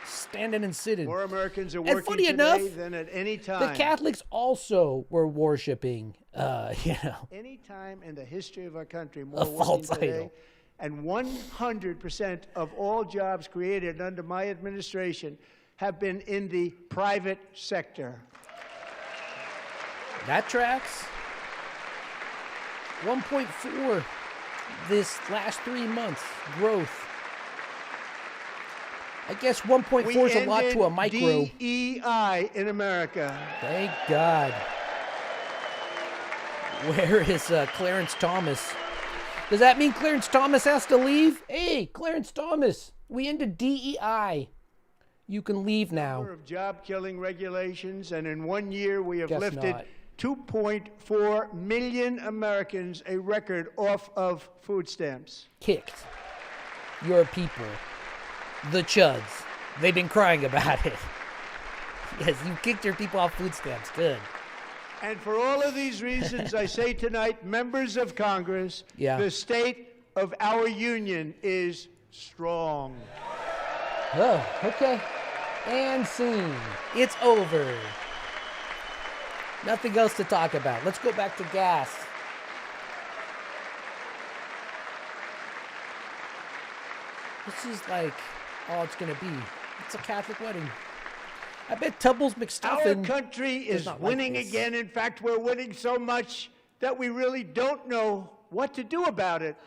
B: Standing and sitting.
C: More Americans are working today than at any time.
B: The Catholics also were worshiping,
C: Any time in the history of our country, more
B: a false
C: working today
B: idol
C: and 100% of all jobs created under my administration have been in the private sector.
B: That tracks. 1.4 this last 3 months growth. I guess 1.4 is a lot to a micro.
C: DEI in America.
B: Thank God. Where is Clarence Thomas? Does that mean Clarence Thomas has to leave? Hey, Clarence Thomas, we ended DEI. You can leave now.
C: Of job-killing regulations, and in 1 year we have
B: Guess
C: lifted
B: not.
C: 2.4 million Americans, a record, off of food stamps.
B: Kicked your people, the Chuds. They've been crying about it. Yes, you kicked your people off food stamps. Good.
C: And for all of these reasons, I say tonight, members of Congress, the state of our union is strong.
B: Oh, okay. And scene. It's over. Nothing else to talk about. Let's go back to gas. This is like all it's going to be. It's a Catholic wedding. I bet Tubbles McStuffin.
C: Our country is winning again. In fact, we're winning so much that we really don't know what to do about it.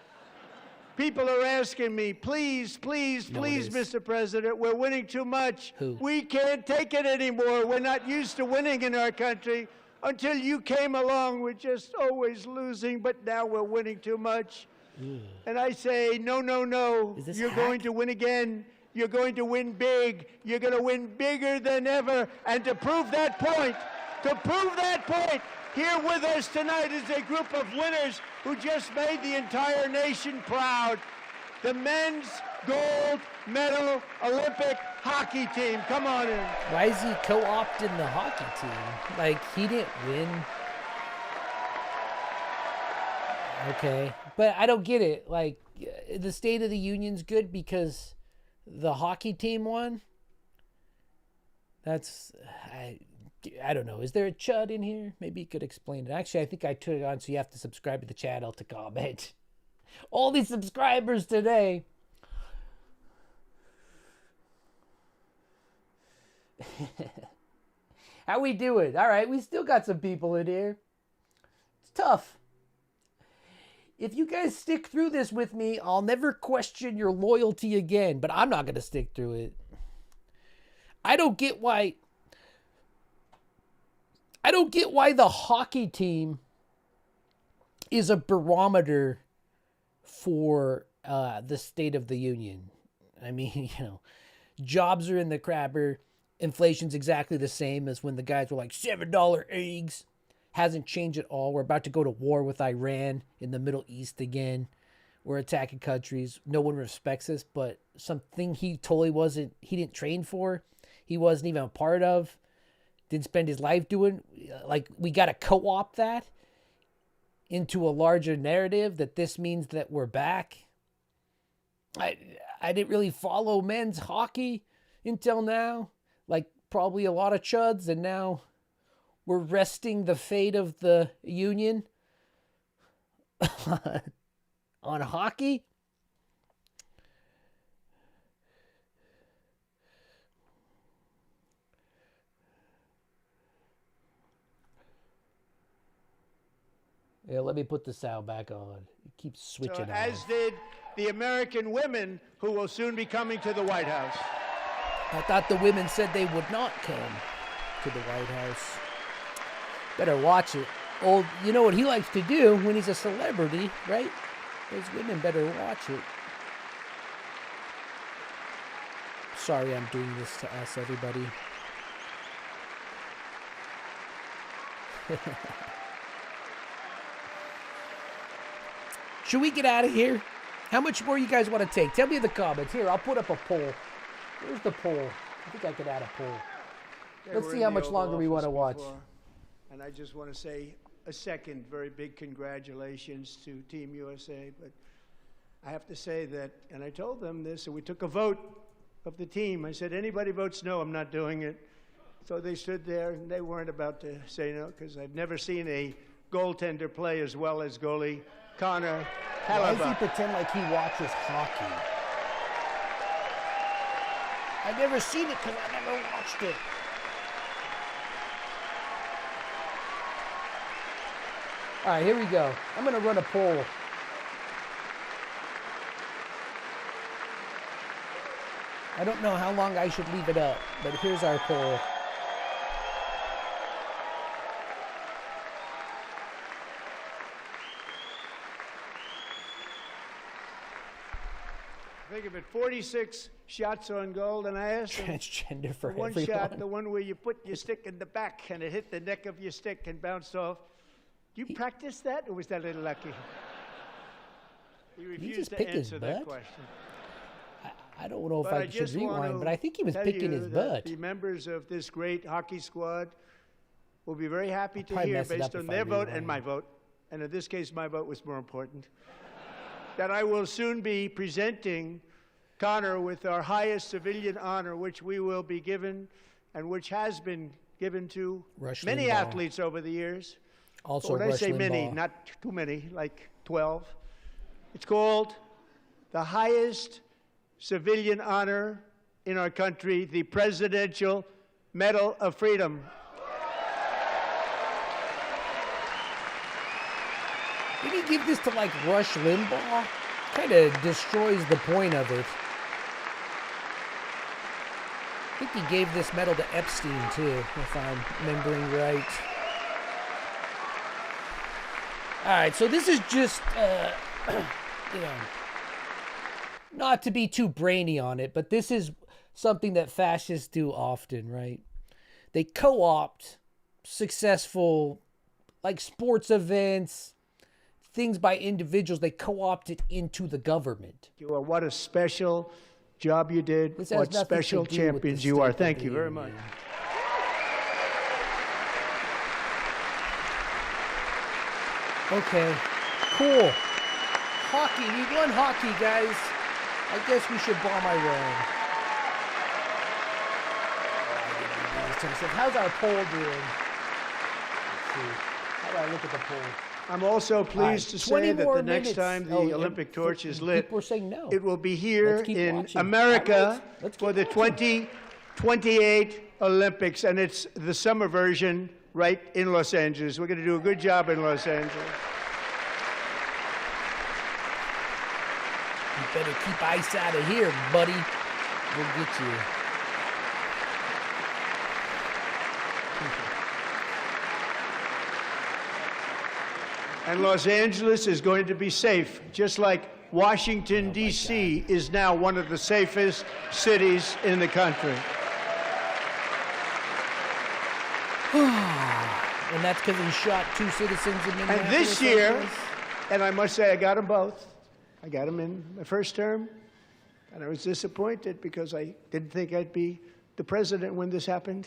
C: People are asking me, please, please, please, Mr. President, we're winning too much. We can't take it anymore. We're not used to winning in our country. Until you came along, we're just always losing, but now we're winning too much. And I say, no, no, no. You're going to win again. You're going to win big. You're going to win bigger than ever. And to prove that point, here with us tonight is a group of winners who just made the entire nation proud. The men's gold medal Olympic hockey team. Come on in.
B: Why is he co-opting the hockey team? Like, he didn't win. Okay. But I don't get it. Like, the State of the Union's good because the hockey team won? That's... I don't know. Is there a Chud in here? Maybe you could explain it. Actually, I think I turned it on so you have to subscribe to the channel to comment. All these subscribers today. How we doing? All right, we still got some people in here. It's tough. If you guys stick through this with me, I'll never question your loyalty again, but I'm not going to stick through it. I don't get why the hockey team is a barometer for the State of the Union. I mean, you know, jobs are in the crapper. Inflation's exactly the same as when the guys were like $7 eggs. Hasn't changed at all. We're about to go to war with Iran in the Middle East again. We're attacking countries. No one respects us, but something he didn't train for. He wasn't even a part of. Didn't spend his life doing. Like, we got to co-opt that into a larger narrative that this means that we're back. I didn't really follow men's hockey until now. Like, probably a lot of Chuds, and now we're resting the fate of the Union on hockey. Yeah, let me put the sound back on. It keeps switching on.
C: As did the American women who will soon be coming to the White House.
B: I thought the women said they would not come to the White House. Better watch it. Oh, you know what he likes to do when he's a celebrity, right? Those women better watch it. Sorry I'm doing this to us, everybody. Should we get out of here? How much more you guys want to take? Tell me in the comments. Here, I'll put up a poll. Where's the poll? I think I could add a poll. Let's see how much longer we want to watch.
C: And I just want to say a second very big congratulations to Team USA. But I have to say that, and I told them this, and we took a vote of the team. I said, anybody votes no, I'm not doing it. So they stood there, and they weren't about to say no, because I've never seen a goaltender play as well as goalie
U: Connor
B: Why
U: Hellebuck.
B: does he pretend like he watches hockey? I've never seen it because I never watched it. All right, here we go. I'm going to run a poll. I don't know how long I should leave it up, but here's our poll.
U: Think of it, 46 shots on goal, and I asked him,
B: Transgender for
U: one
B: everyone.
U: shot, the one where you put your stick in the back and it hit the neck of your stick and bounced off. Do you practice that, or was that a little lucky? He refused
B: just
U: to
B: pick his
U: answer that
B: butt?
U: question.
B: I don't know if
U: But
B: I should
U: just want
B: rewind,
U: to
B: but I think he was
U: tell
B: picking
U: you
B: his
U: that
B: butt.
U: The members of this great hockey squad will be very happy to
B: probably
U: hear,
B: mess it
U: based
B: up
U: on
B: if I
U: their vote
B: rewind.
U: and my vote, and in this case my vote was more important, that I will soon be presenting Connor with our highest civilian honor, which we will be given and which has been given to
B: Rush
U: many
B: Limbaugh.
U: athletes over the years.
B: Also
U: But when I
B: Rush
U: say many,
B: Limbaugh.
U: not too many, like 12. It's called the highest civilian honor in our country, the Presidential Medal of Freedom.
B: Did he give this to like Rush Limbaugh? Kind of destroys the point of it. I think he gave this medal to Epstein too, if I'm remembering right. All right, so this is just, you know, not to be too brainy on it, but this is something that fascists do often, right? They co-opt successful, like sports events, things by individuals, they co-opt it into the government.
U: You are what a special job you did.
B: This has
U: What
B: nothing
U: special
B: to do with
U: champions
B: the
U: you are.
B: State of
U: Thank
B: the
U: you very
B: Union.
U: much.
B: Okay, cool. Hockey, we won hockey, guys. I guess we should bomb Iran. How's our poll doing? Let's see. How do I look at the poll?
U: I'm also pleased to say that the next time the
B: Oh,
U: Olympic torch is lit,
B: people are saying no.
U: it will be here
B: Let's keep
U: in
B: watching.
U: America
B: All right, let's keep
U: for the
B: watching.
U: 2028 Olympics, and it's the summer version right in Los Angeles. We're going to do a good job in Los Angeles.
B: You better keep ice out of here, buddy. We'll get you.
U: And Los Angeles is going to be safe, just like Washington, D.C. is now one of the safest cities in the country.
B: And that's because he shot 2 citizens in Minneapolis.
U: And this year, and I must say I got them both. I got them in my first term, and I was disappointed because I didn't think I'd be the president when this happened.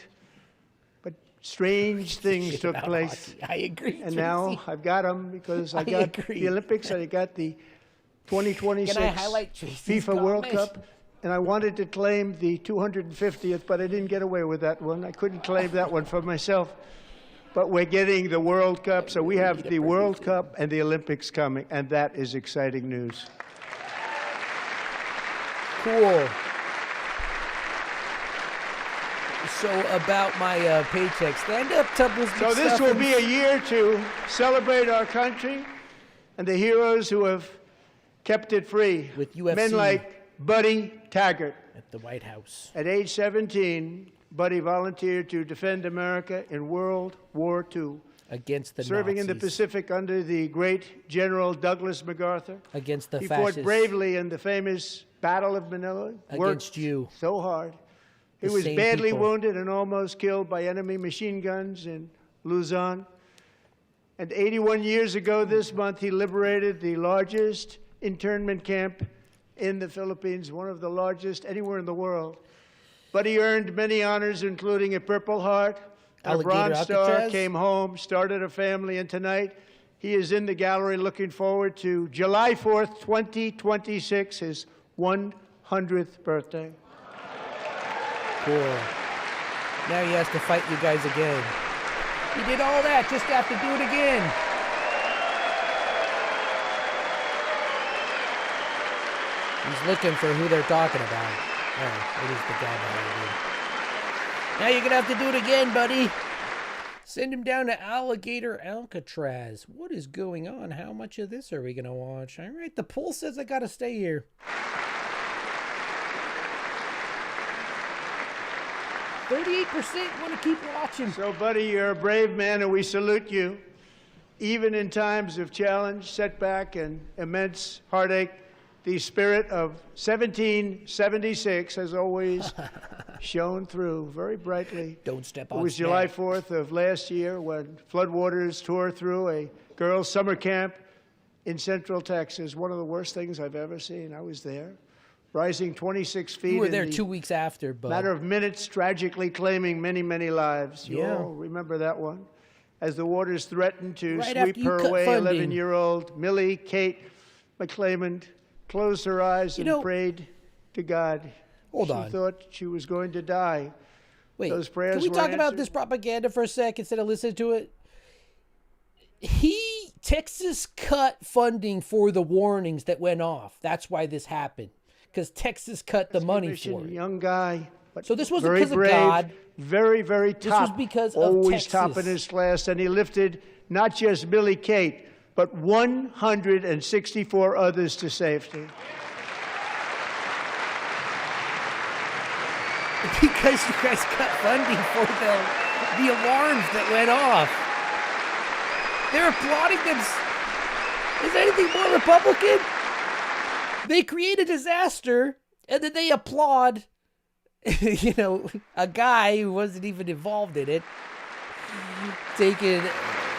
U: But strange things took place.
B: I agree.
U: And now I've got them because I got
B: agree.
U: the Olympics and I got the 2026
B: Can I highlight Tracy's
U: FIFA World
B: comment?
U: Cup. And I wanted to claim the 250th, but I didn't get away with that one. I couldn't claim that one for myself. But we're getting the World Cup, so we have the World Cup and the Olympics coming, and that is exciting news.
B: Cool. So about my paycheck, stand up, Tubbles.
U: So this will be a year to celebrate our country and the heroes who have kept it free.
B: With UFC.
U: Men like Buddy Taggart.
B: At the White House.
U: At age 17, Buddy volunteered to defend America in World War II.
B: Against the
U: Serving in the
B: Nazis.
U: Pacific under the great General Douglas MacArthur.
B: Against the
U: He
B: fascists.
U: fought bravely in the famous Battle of Manila.
B: Against
U: Worked
B: you.
U: so hard. He
B: The
U: was
B: same
U: badly
B: people.
U: wounded and almost killed by enemy machine guns in Luzon. And 81 years ago this month, he liberated the largest internment camp in the Philippines, one of the largest anywhere in the world. But he earned many honors, including a Purple Heart, a
B: Alligator
U: Bronze Star,
B: Alcatraz.
U: came home, started a family, and tonight he is in the gallery looking forward to July 4th, 2026, his 100th birthday.
B: Cool. Now he has to fight you guys again. He did all that just to have to do it again. He's looking for who they're talking about. Oh, it is the guy behind him. Now you're going to have to do it again, buddy. Send him down to Alligator Alcatraz. What is going on? How much of this are we going to watch? All right, the poll says I got to stay here. 38% want to keep watching.
U: So, buddy, you're a brave man, and we salute you. Even in times of challenge, setback, and immense heartache, the spirit of 1776 has always shone through very brightly.
B: Don't step on
U: It was July 4th of last year when floodwaters tore through a girls' summer camp in Central Texas. One of the worst things I've ever seen. I was there, rising 26 feet.
B: You were there 2 weeks after, but
U: matter of minutes, tragically claiming many, many lives. You all remember that one? As the waters threatened to sweep her away, 11-year-old Millie Kate McClelland closed her eyes and prayed to God.
B: Hold on.
U: She thought she was going to die.
B: Wait,
U: those prayers
B: can we
U: were
B: talk about
U: answered.
B: this propaganda for a sec instead of listening to it? Texas cut funding for the warnings that went off. That's why this happened. Because Texas cut the money for it.
U: Young guy. But
B: so this wasn't
U: very
B: because
U: brave,
B: of God.
U: Very, very top.
B: This was because of
U: always
B: Texas.
U: top in his class. And he lifted not just Millie Kate, but 164 others to safety.
B: Because you guys cut funding for the alarms that went off. They're applauding them. Is anything more Republican? They create a disaster, and then they applaud, a guy who wasn't even involved in it.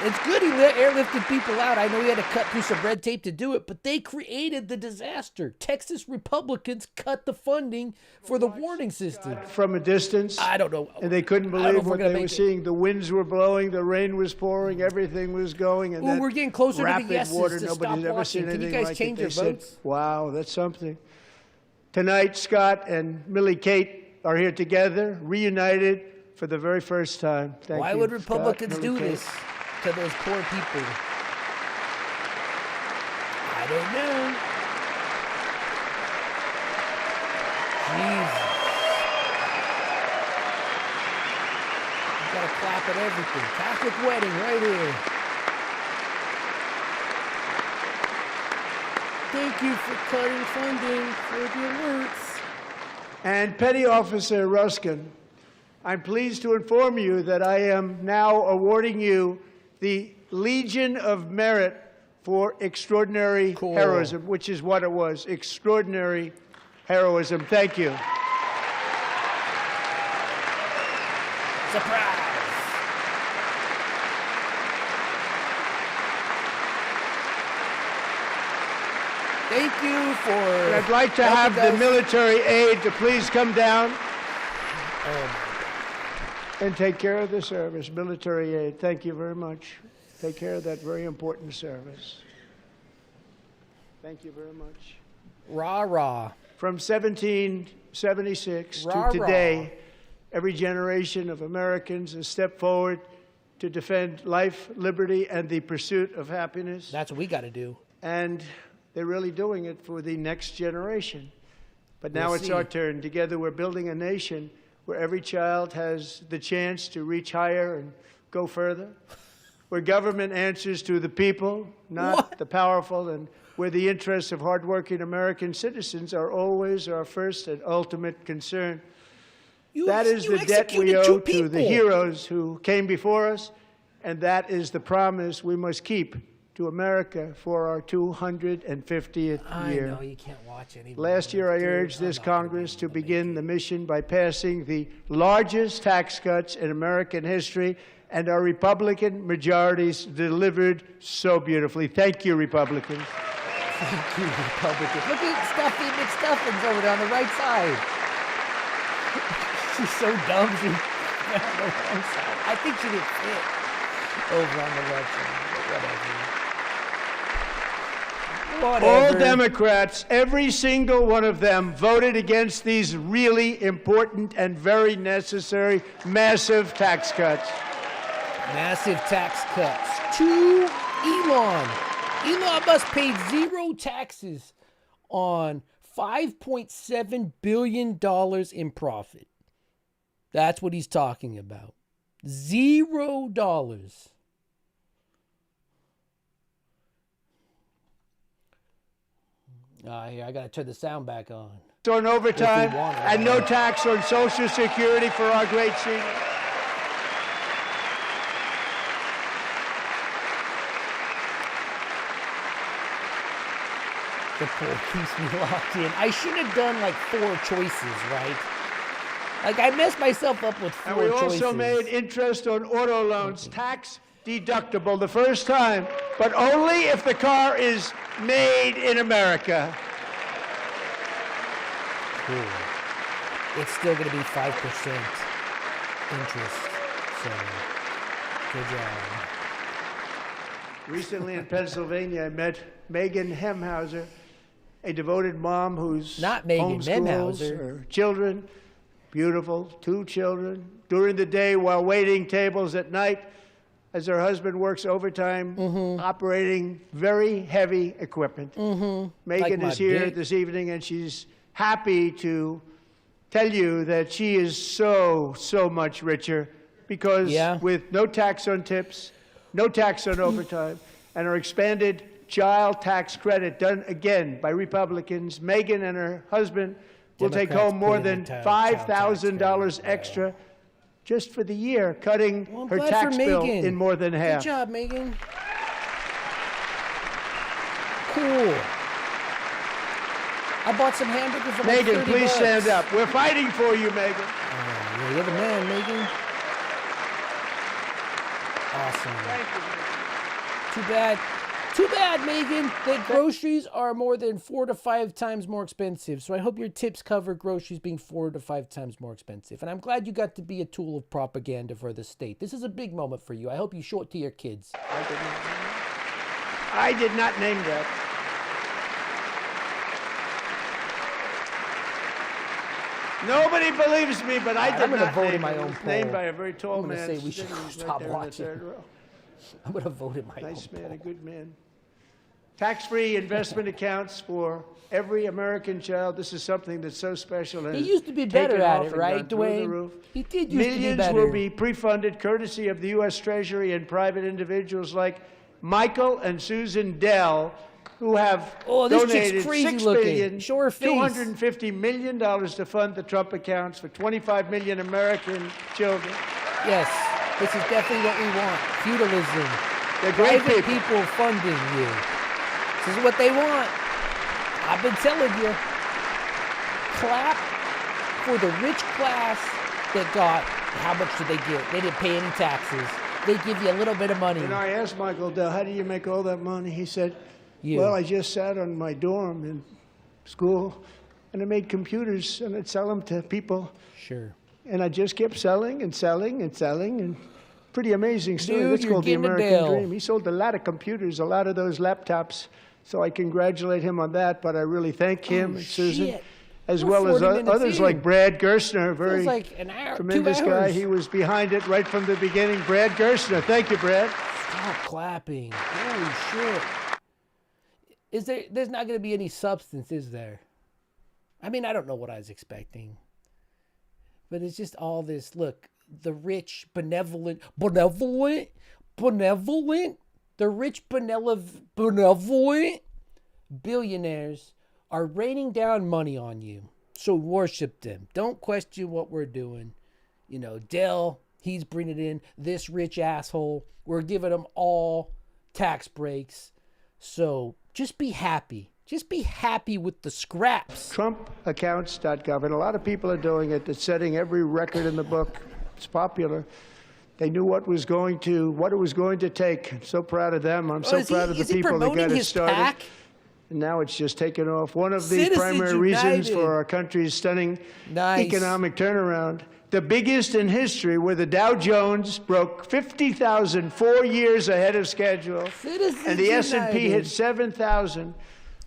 B: It's good he airlifted people out. I know he had to cut through some red tape to do it, but they created the disaster. Texas Republicans cut the funding for the warning system.
U: From a distance.
B: I don't know.
U: And they couldn't believe what they were seeing. The winds were blowing, the rain was pouring, everything was going. And
B: we're getting closer to
U: rapid
B: the yeses
U: water.
B: to
U: Nobody's
B: stop
U: ever
B: watching.
U: seen
B: Can you
U: anything
B: guys
U: like
B: change
U: it.
B: your
U: They said,
B: votes?
U: wow, that's something. Tonight, Scott and Millie Kate are here together, reunited for the very first time. Thank
B: Why
U: you,
B: would
U: Scott,
B: Republicans
U: Millie
B: do
U: Kate.
B: this to those poor people? I don't know. Jesus. You gotta clap at everything. Catholic wedding right here. Thank you for cutting funding for the alerts.
U: And Petty Officer Ruskin, I'm pleased to inform you that I am now awarding you the Legion of Merit for extraordinary heroism, which is what it was, extraordinary heroism. Thank you.
B: Surprise! Thank you for...
U: And I'd like to have the military aid to please come down and take care of the service. Military aid, thank you very much. Take care of that very important service. Thank you very much.
B: Rah, rah.
U: From 1776
B: Rah,
U: to today, every generation of Americans has stepped forward to defend life, liberty, and the pursuit of happiness.
B: That's what we got to do.
U: And they're really doing it for the next generation. But now
B: We'll
U: it's
B: see.
U: our turn. Together we're building a nation where every child has the chance to reach higher and go further, where government answers to the people, not the powerful, and where the interests of hardworking American citizens are always our first and ultimate concern. That is the debt we owe to the heroes who came before us, and that is the promise we must keep to America for our 250th year.
B: I know you can't watch any.
U: Last year, I urged this Congress to begin the mission by passing the largest tax cuts in American history, and our Republican majorities delivered so beautifully. Thank you, Republicans.
B: Thank you, Republicans. Look at Stuffy McStuffins over there on the right side. She's so dumb. She's on the wrong side. I think she didn't fit over on the left side. But whatever.
U: All Democrats, every single one of them, voted against these really important and very necessary massive tax cuts.
B: Massive tax cuts to Elon. Elon Musk paid zero taxes on $5.7 billion in profit. That's what he's talking about. $0. Here, I got to turn the sound back on.
U: On overtime and no tax on Social Security for our great seniors.
B: The poll keeps me locked in. I should have done like 4 choices, right? Like I messed myself up with 4 choices.
U: And we also made interest on auto loans tax deductible the first time, but only if the car is made in America.
B: Cool. It's still going to be 5% interest. So, good job.
U: Recently in Pennsylvania, I met Megan Hemhauser, a devoted mom who's
B: not Megan
U: homeschools her children, beautiful, 2 children, during the day while waiting tables at night as her husband works overtime operating very heavy equipment. Megan is here this evening, and she's happy to tell you that she is so much richer because with no tax on tips, no tax on overtime, and her expanded child tax credit done again by Republicans, Megan and her husband will take home more than $5,000 extra just for the year, cutting her tax bill in more than half.
B: Good job, Megan. Cool. I bought some hamburgers for
U: Megan,
B: like $30.
U: please stand up. We're fighting for you, Megan.
B: Yeah, you're the man, Megan. Awesome.
U: Thank you.
B: Too bad, Megan, that groceries are more than 4 to 5 times more expensive. So I hope your tips cover groceries being 4 to 5 times more expensive. And I'm glad you got to be a tool of propaganda for the state. This is a big moment for you. I hope you show it to your kids.
U: I did not name that. Nobody believes me, but I did not
B: vote
U: name
B: in my
U: it.
B: own
U: It was
B: poll.
U: named by a very tall
B: I'm
U: man.
B: gonna say we should
U: sitting
B: stop
U: there in the
B: watching.
U: third row.
B: I'm going to vote in my own
U: Nice man,
B: poll.
U: a good man. Tax-free investment accounts for every American child. This is something that's so special. And
B: He used to be
U: taken
B: better at
U: off
B: it,
U: and
B: right,
U: gone through the
B: Dwayne?
U: roof.
B: He did used to be
U: Millions
B: better.
U: will be pre-funded courtesy of the U.S. Treasury and private individuals like Michael and Susan Dell, who have
B: this
U: donated
B: chick's crazy
U: $6
B: looking.
U: billion,
B: Show her face.
U: $250 million to fund the Trump accounts for 25 million American children.
B: Yes, this is definitely what we want. Feudalism.
U: They're great
B: Private
U: people.
B: people funding you. This is what they want. I've been telling you. Clap for the rich class that got, how much did they get? They didn't pay any taxes. They give you a little bit of money.
U: And I asked Michael Dell, how do you make all that money? He said, well, I just sat on my dorm in school, and I made computers, and I'd sell them to people.
B: Sure.
U: And I just kept selling and selling and selling, and pretty amazing story.
B: Dude,
U: That's
B: you're
U: called the
B: getting a
U: American
B: deal.
U: dream. He sold a lot of computers, a lot of those laptops, so I congratulate him on that, but I really thank him and Susan,
B: shit.
U: as
B: We're
U: well as
B: 40 minutes
U: others
B: in.
U: like Brad Gerstner, a very
B: Feels like an hour, 2
U: tremendous guy.
B: hours.
U: He was behind it right from the beginning. Brad Gerstner. Thank you, Brad.
B: Stop clapping. Holy shit. There's not going to be any substance, is there? I mean, I don't know what I was expecting. But it's just all this, look, the rich, benevolent, the rich, benevolent billionaires are raining down money on you. So worship them. Don't question what we're doing. You know, Dell, he's bringing in this rich asshole. We're giving them all tax breaks. So just be happy. Just be happy with the scraps.
U: TrumpAccounts.gov, and a lot of people are doing it. It's setting every record in the book. It's popular. They knew what it was going to take. I'm so proud of them. I'm so proud of the people that got it started.
B: PAC?
U: And now it's just taken off. One of the
B: Citizens
U: primary reasons
B: United.
U: for our country's stunning
B: Nice.
U: economic turnaround. The biggest in history, where the Dow Jones broke 50,000 4 years ahead of schedule.
B: Citizens
U: And the S&P
B: United.
U: hit 7,000,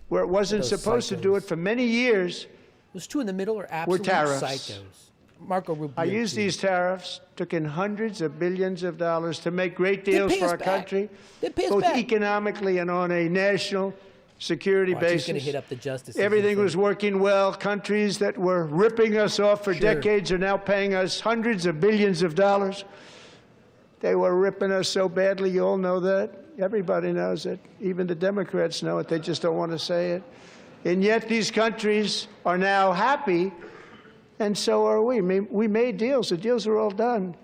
U: where it wasn't
B: Those
U: supposed to do it for many years.
B: Those two in the middle are absolute
U: tariffs.
B: psychos. Marco Rubio.
U: I used
B: too.
U: these tariffs, took in hundreds of billions of dollars to make great deals
B: pay
U: for
B: us
U: our
B: back.
U: country,
B: They pay us
U: both
B: back.
U: economically and on a national security bases.
B: He's going to hit up the justices.
U: Everything was working well. Countries that were ripping us off for decades are now paying us hundreds of billions of dollars. They were ripping us so badly, you all know that. Everybody knows it. Even the Democrats know it. They just don't want to say it. And yet these countries are now happy, and so are we. We made deals. The deals are all done.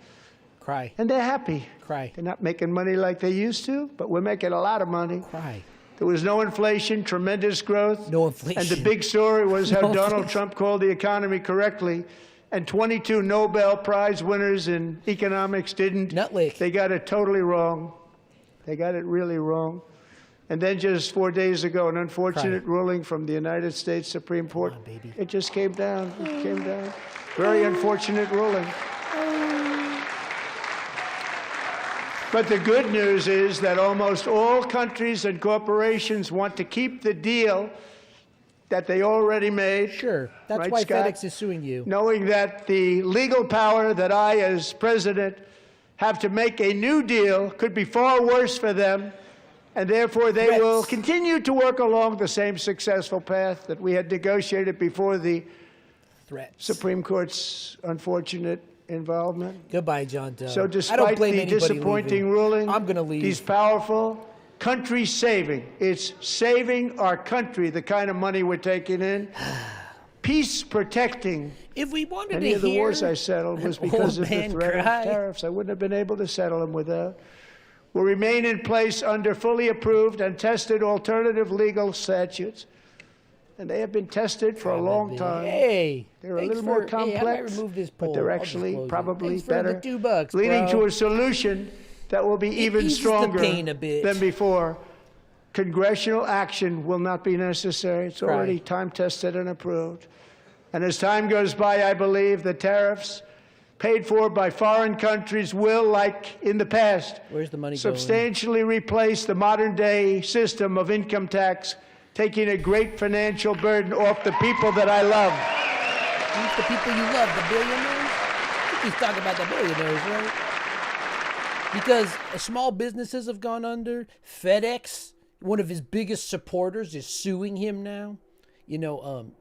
B: Cry.
U: And they're happy.
B: Cry.
U: They're not making money like they used to, but we're making a lot of money.
B: Cry.
U: There was no inflation, tremendous growth.
B: No inflation.
U: And the big story was how Donald Trump called the economy correctly, and 22 Nobel Prize winners in economics didn't.
B: Nutlick.
U: They got it totally wrong. They got it really wrong. And then just 4 days ago, an unfortunate ruling from the United States Supreme Court. It just came down. It came down. Very unfortunate ruling. But the good news is that almost all countries and corporations want to keep the deal that they already made.
B: Sure. That's
U: right,
B: why
U: Scott?
B: FedEx is suing you.
U: Knowing that the legal power that I, as president, have to make a new deal could be far worse for them, and therefore they will continue to work along the same successful path that we had negotiated before the Supreme Court's unfortunate involvement.
B: Goodbye, John Doe.
U: So
B: I
U: despite
B: don't blame
U: the
B: anybody
U: disappointing
B: leaving.
U: ruling,
B: I'm going to leave.
U: he's powerful. Country saving. It's saving our country, the kind of money we're taking in. Peace protecting.
B: If we wanted
U: Any
B: to
U: of the
B: hear
U: wars I settled was
B: an
U: because
B: old
U: of the
B: man
U: threat
B: cry.
U: of tariffs. I wouldn't have been able to settle them without. Will remain in place under fully approved and tested alternative legal statutes. And they have been tested for a long time.
B: Hey,
U: they're a
B: thanks
U: little more
B: for- hey, I might
U: complex,
B: remove this
U: but
B: poll.
U: they're
B: I'll just
U: actually
B: close it.
U: probably
B: Thanks for
U: better,
B: the $2,
U: leading
B: bro.
U: to a solution that will be even
B: eases the
U: stronger
B: pain a bit.
U: than before. Congressional action will not be necessary. It's already time-tested and approved. And as time goes by, I believe the tariffs paid for by foreign countries will, like in the past,
B: Where's the money going?
U: substantially replace the modern-day system of income tax, taking a great financial burden off the people that I love.
B: Who's the people you love, the billionaires? I think he's talking about the billionaires, right? Because small businesses have gone under. FedEx, one of his biggest supporters, is suing him now. You know,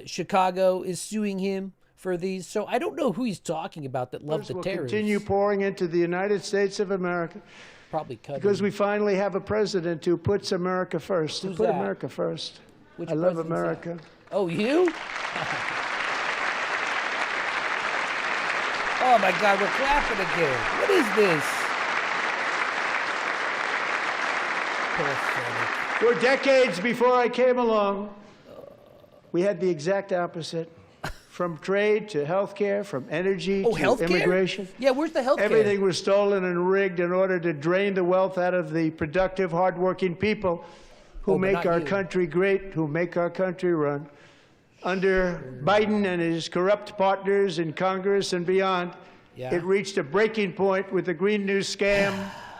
B: Chicago is suing him for these. So I don't know who he's talking about that loves the
U: Will
B: tariffs.
U: continue pouring into the United States of America.
B: Probably cut
U: Because we finally have a president who puts America first.
B: Who's
U: Put
B: that?
U: America first.
B: Which
U: I love
B: president's
U: America.
B: that? Oh, you? Oh my God, we're clapping again. What is this? Pathetic.
U: For decades before I came along, we had the exact opposite. From trade to healthcare, from energy to
B: healthcare?
U: immigration.
B: Yeah, where's the healthcare?
U: Everything was stolen and rigged in order to drain the wealth out of the productive, hardworking people who
B: but
U: make
B: not
U: our
B: you.
U: country great, who make our country run. Under Biden and his corrupt partners in Congress and beyond,
B: Yeah.
U: it reached a breaking point with the Green New scam,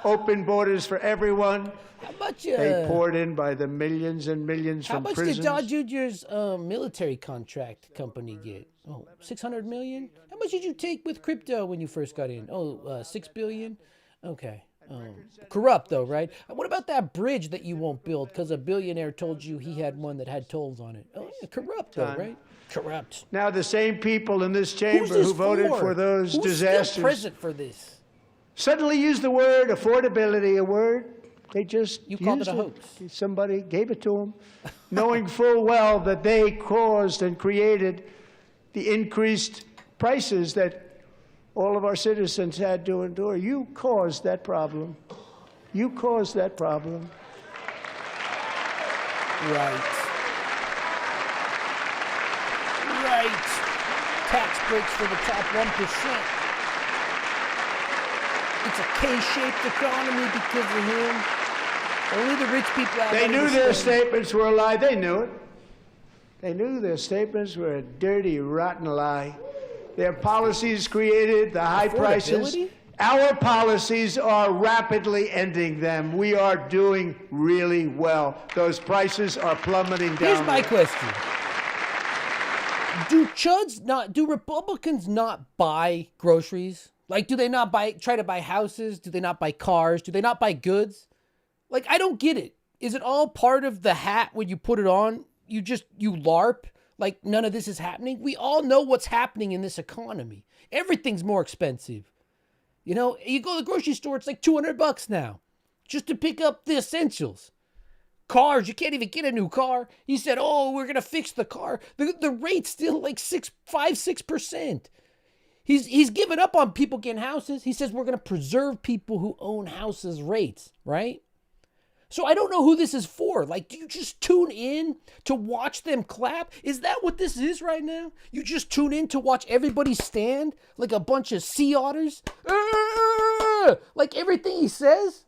U: open borders for everyone.
B: How much?
U: They poured in by the millions and millions
B: How
U: from
B: much
U: prisons.
B: did Don Jr.'s military contract company get? Oh, 600 million? How much did you take with crypto when you first got in? Oh, 6 billion? Okay. Corrupt though, right? What about that bridge that you won't build because a billionaire told you he had one that had tolls on it? Oh, yeah, corrupt though,
U: Done.
B: right? Corrupt.
U: Now the same people in this
B: Who's
U: chamber
B: this
U: who voted for those
B: Who's
U: disasters
B: still present for this?
U: suddenly used the word affordability, a word they just
B: You called
U: used
B: it a hoax.
U: Somebody gave it to them, knowing full well that they caused and created the increased prices that all of our citizens had to endure. You caused that problem. You caused that problem.
B: Right. Right. Tax breaks for the top 1%. It's a K-shaped economy because of him. Only the rich people out
U: They
B: there
U: knew their
B: understand.
U: statements were a lie. They knew it. They knew their statements were a dirty, rotten lie. Their policies created the high prices.
B: Affordability?
U: Our policies are rapidly ending them. We are doing really well. Those prices are plummeting down.
B: Here's my question. Do Republicans not buy groceries? Like, do they not try to buy houses? Do they not buy cars? Do they not buy goods? Like, I don't get it. Is it all part of the hat when you put it on? You LARP like none of this is happening? We all know what's happening in this economy. Everything's more expensive. You know, you go to the grocery store, it's like $200 now just to pick up the essentials. Cars, you can't even get a new car. He said, oh, we're going to fix the car. The rate's still like 6%. He's given up on people getting houses. He says we're going to preserve people who own houses rates, right? So I don't know who this is for. Like, do you just tune in to watch them clap? Is that what this is right now? You just tune in to watch everybody stand like a bunch of sea otters? Like everything he says?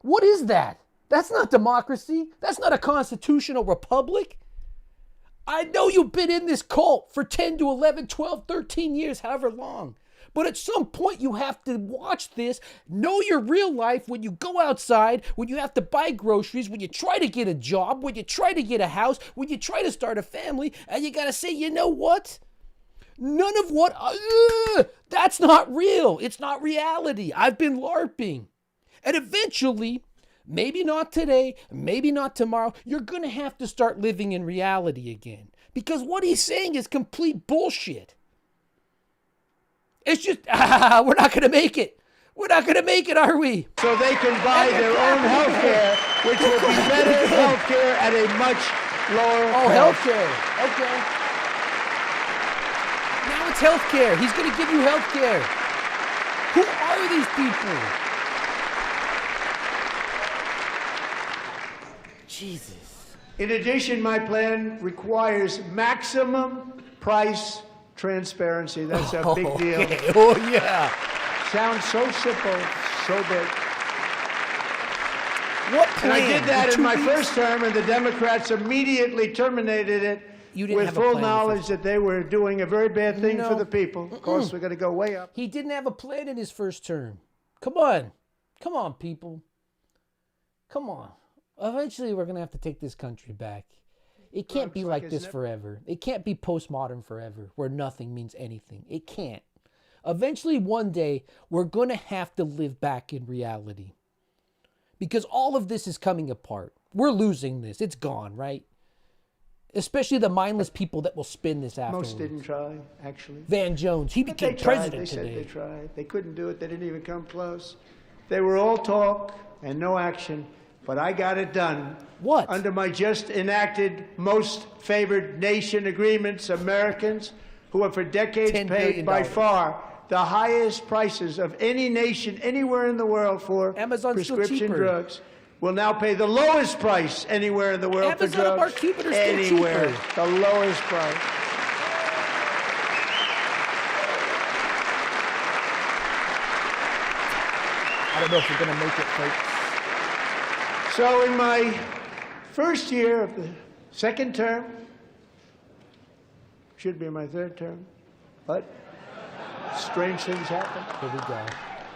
B: What is that? That's not democracy. That's not a constitutional republic. I know you've been in this cult for 10 to 11, 12, 13 years, however long. But at some point, you have to watch this, know your real life when you go outside, when you have to buy groceries, when you try to get a job, when you try to get a house, when you try to start a family, and you got to say, you know what? None of what, that's not real. It's not reality. I've been LARPing. And eventually, maybe not today, maybe not tomorrow, you're going to have to start living in reality again. Because what he's saying is complete bullshit. It's just, we're not going to make it. We're not going to make it, are we?
U: So they can buy their own health care, which will be better health care at a much lower cost.
B: Oh, health care. Okay. Now it's health care. He's going to give you health care. Who are these people? Jesus.
U: In addition, my plan requires maximum price transparency. That's a big deal.
B: Okay. Oh, yeah.
U: Sounds so simple, so big.
B: What
U: And
B: plan?
U: I did that in my first term, and the Democrats immediately terminated it with full knowledge that they were doing a very bad thing for the people. Of course, we're going to go way up.
B: He didn't have a plan in his first term. Come on. Come on, people. Come on. Eventually, we're going to have to take this country back. It can't be like this forever. It can't be postmodern forever, where nothing means anything. It can't. Eventually, one day, we're going to have to live back in reality. Because all of this is coming apart. We're losing this. It's gone, right? Especially the mindless people that will spin this afterwards.
U: Most didn't try, actually.
B: Van Jones, he became president today.
U: They said they tried. They couldn't do it. They didn't even come close. They were all talk and no action. But I got it done.
B: What?
U: Under my just enacted most favored nation agreements, Americans who have for decades paid by far the highest prices of any nation anywhere in the world for prescription drugs will now pay the lowest price anywhere in the world for drugs. Anywhere. The lowest price.
B: I don't know if we're going to make it, folks.
U: So in my first year of the second term, should be my third term, but strange things happen.
B: Here we go.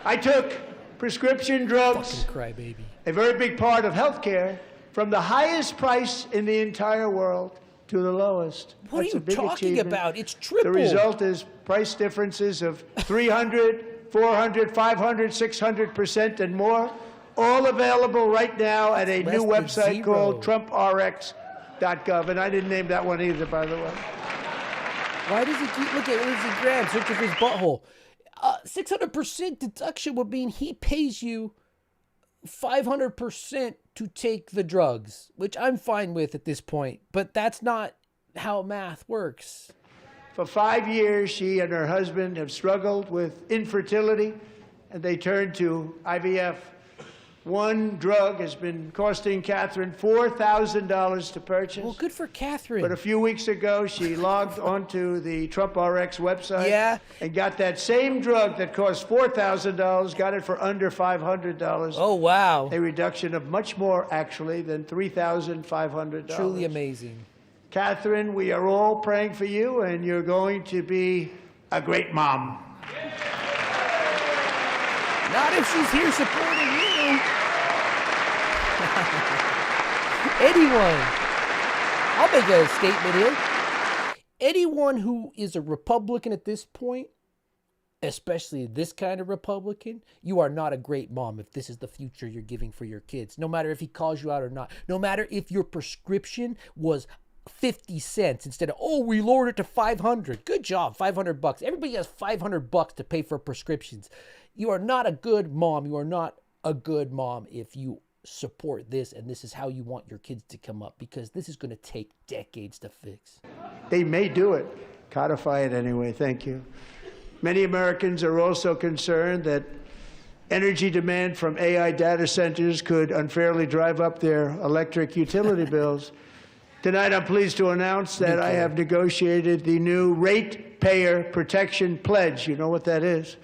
U: I took prescription drugs,
B: crybaby,
U: a very big part of healthcare, from the highest price in the entire world to the lowest.
B: What
U: That's
B: are
U: a
B: you
U: big
B: talking
U: achievement.
B: about? It's triple.
U: The result is price differences of 300, 400, 500, 600% and more. All available right now at a new website called TrumpRx.gov. And I didn't name that one either, by the way.
B: Why does he keep looking at Lindsey Graham searching for his butthole? 600% deduction would mean he pays you 500% to take the drugs, which I'm fine with at this point. But that's not how math works.
U: For 5 years, she and her husband have struggled with infertility, and they turned to IVF. One drug has been costing Catherine $4,000 to purchase.
B: Well, good for Catherine.
U: But a few weeks ago, she logged onto the TrumpRx website and got that same drug that cost $4,000, got it for under $500.
B: Oh, wow.
U: A reduction of much more, actually, than $3,500.
B: Truly amazing.
U: Catherine, we are all praying for you, and you're going to be a great mom.
B: Not if she's here supporting you. Anyone, I'll make a statement here. Anyone who is a Republican at this point especially this kind of Republican, you are not a great mom if this is the future you're giving for your kids. No matter if he calls you out or not. No matter if your prescription was 50 cents instead of, oh, we lowered it to 500. Good job, $500. Everybody has $500 to pay for prescriptions. You are not a good mom. You are not a good mom if you support this and this is how you want your kids to come up, because this is going to take decades to fix.
U: They may do it. Codify it anyway. Thank you. Many Americans are also concerned that energy demand from AI data centers could unfairly drive up their electric utility bills. Tonight, I'm pleased to announce that I have negotiated the new Ratepayer Protection Pledge. You know what that is?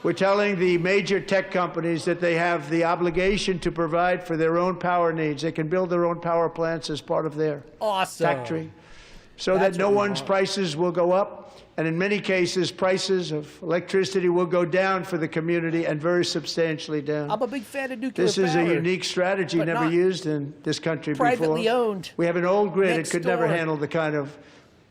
U: We're telling the major tech companies that they have the obligation to provide for their own power needs. They can build their own power plants as part of their factory, so that no one's prices will go up. And in many cases, prices of electricity will go down for the community, and very substantially down.
B: I'm a big fan of nuclear
U: This is
B: power,
U: a unique strategy never used in this country
B: privately
U: before.
B: owned.
U: We have an old grid. It
B: Next
U: could never
B: door.
U: handle the kind of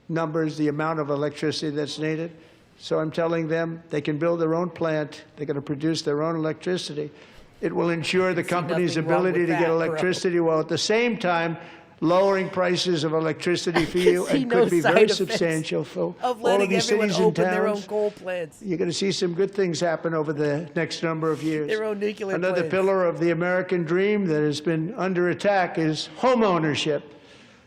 U: numbers, the amount of electricity that's needed. So I'm telling them they can build their own plant. They're going to produce their own electricity. It will ensure the company's
B: nothing wrong
U: ability
B: with
U: to
B: that,
U: get
B: bro.
U: electricity while at the same time lowering prices of electricity for you,
B: see
U: and
B: no
U: could be
B: side
U: very
B: effects
U: substantial for
B: of
U: all
B: letting
U: of these
B: everyone
U: cities and
B: open their own
U: towns.
B: coal plants.
U: You're going to see some good things happen over the next number of years.
B: Their own nuclear
U: Another
B: plants.
U: pillar of the American dream that has been under attack is home ownership.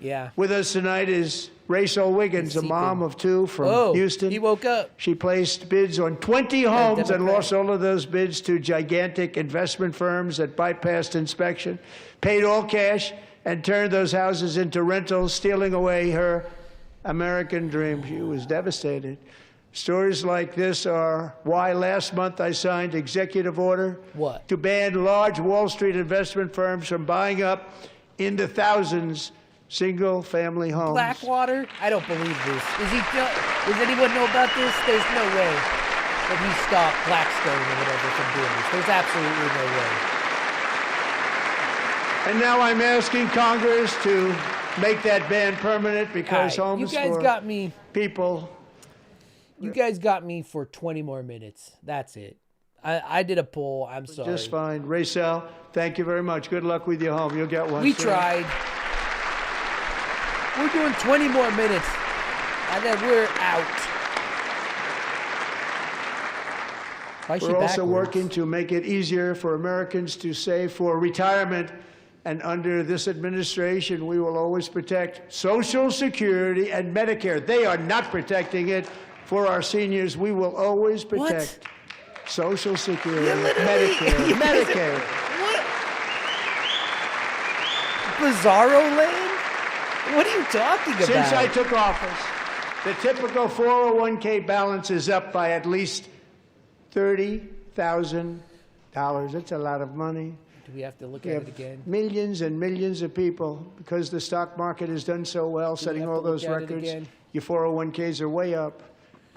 B: Yeah.
U: With us tonight is Rachel Wiggins, a mom of two from Houston.
B: He woke up.
U: She placed bids on 20 homes and lost all of those bids to gigantic investment firms that bypassed inspection, paid all cash, and turned those houses into rentals, stealing away her American dream. She was devastated. Stories like this are why last month I signed executive order to ban large Wall Street investment firms from buying up into thousands single-family homes.
B: Blackwater? I don't believe this. Does anyone know about this? There's no way that he stopped Blackstone or whatever from doing this. There's absolutely no way.
U: And now I'm asking Congress to make that ban permanent, because
B: All right,
U: homes
B: you guys
U: for
B: got me.
U: people.
B: You guys got me for 20 more minutes. That's it. I did a poll. I'm sorry.
U: Just fine. Racel, thank you very much. Good luck with your home. You'll get one.
B: We
U: soon.
B: tried. We're doing 20 more minutes, and then we're out.
U: We're also working to make it easier for Americans to save for retirement. And under this administration, we will always protect Social Security and Medicare. They are not protecting it for our seniors. We will always protect Social Security, Medicare, Medicaid.
B: Bizarro land? What are you talking about?
U: Since I took office, the typical 401k balance is up by at least $30,000. That's a lot of money.
B: Do we have to look
U: We
B: at
U: have
B: it again?
U: millions and millions of people, because the stock market has done so well, setting all those records. Your 401ks are way up.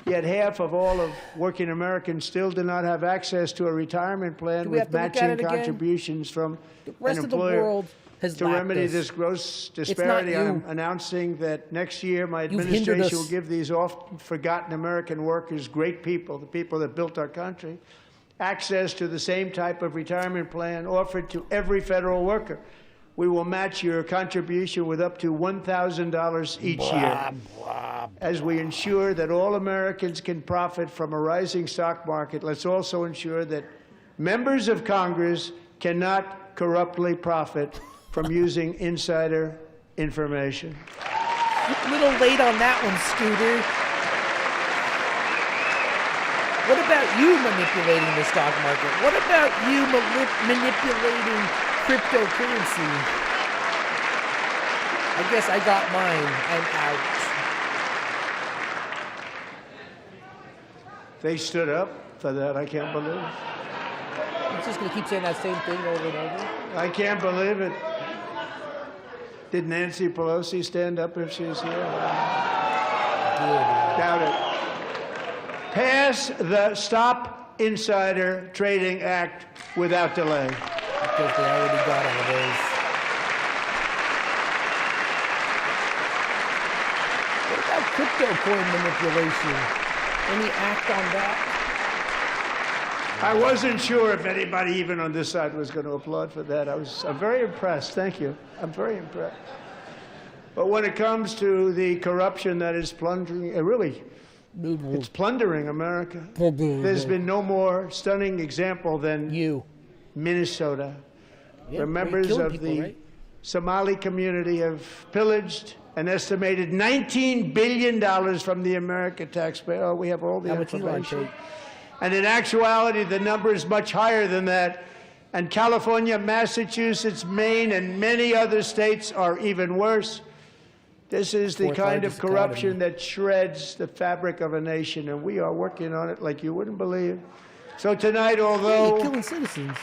U: Yet half of all of working Americans still do not have access to a retirement plan
B: Do we have
U: with
B: to look at
U: matching
B: it again?
U: contributions from
B: The rest
U: an
B: of the
U: employer.
B: world has
U: To
B: lapped
U: remedy
B: us.
U: this gross
B: It's not
U: disparity,
B: you.
U: I'm announcing that next year my
B: You've hindered
U: administration
B: us.
U: will give these oft-forgotten American workers, great people, the people that built our country, access to the same type of retirement plan offered to every federal worker. We will match your contribution with up to $1,000 each year, as we ensure that all Americans can profit from a rising stock market. Let's also ensure that members of Congress cannot corruptly profit from using insider information.
B: A little late on that one, Scooter. What about you manipulating the stock market? What about you manipulating cryptocurrency? I guess I got mine. I'm out.
U: They stood up for that. I can't believe it.
B: He's just going to keep saying that same thing over and over.
U: I can't believe it. Did Nancy Pelosi stand up if she was here? Doubt it. Pass the Stop Insider Trading Act without delay.
B: Because they already got all those. What about crypto coin manipulation? Any act on that?
U: I wasn't sure if anybody even on this side was going to applaud for that. I'm very impressed. Thank you. I'm very impressed. But when it comes to the corruption that is plundering, it's plundering America. There's been no more stunning example than Minnesota, where members of the Somali community have pillaged an estimated $19 billion from the American taxpayer. Oh, we have all the information. And in actuality, the number is much higher than that. And California, Massachusetts, Maine, and many other states are even worse. This is the kind of corruption that shreds the fabric of a nation, and we are working on it like you wouldn't believe. So tonight, although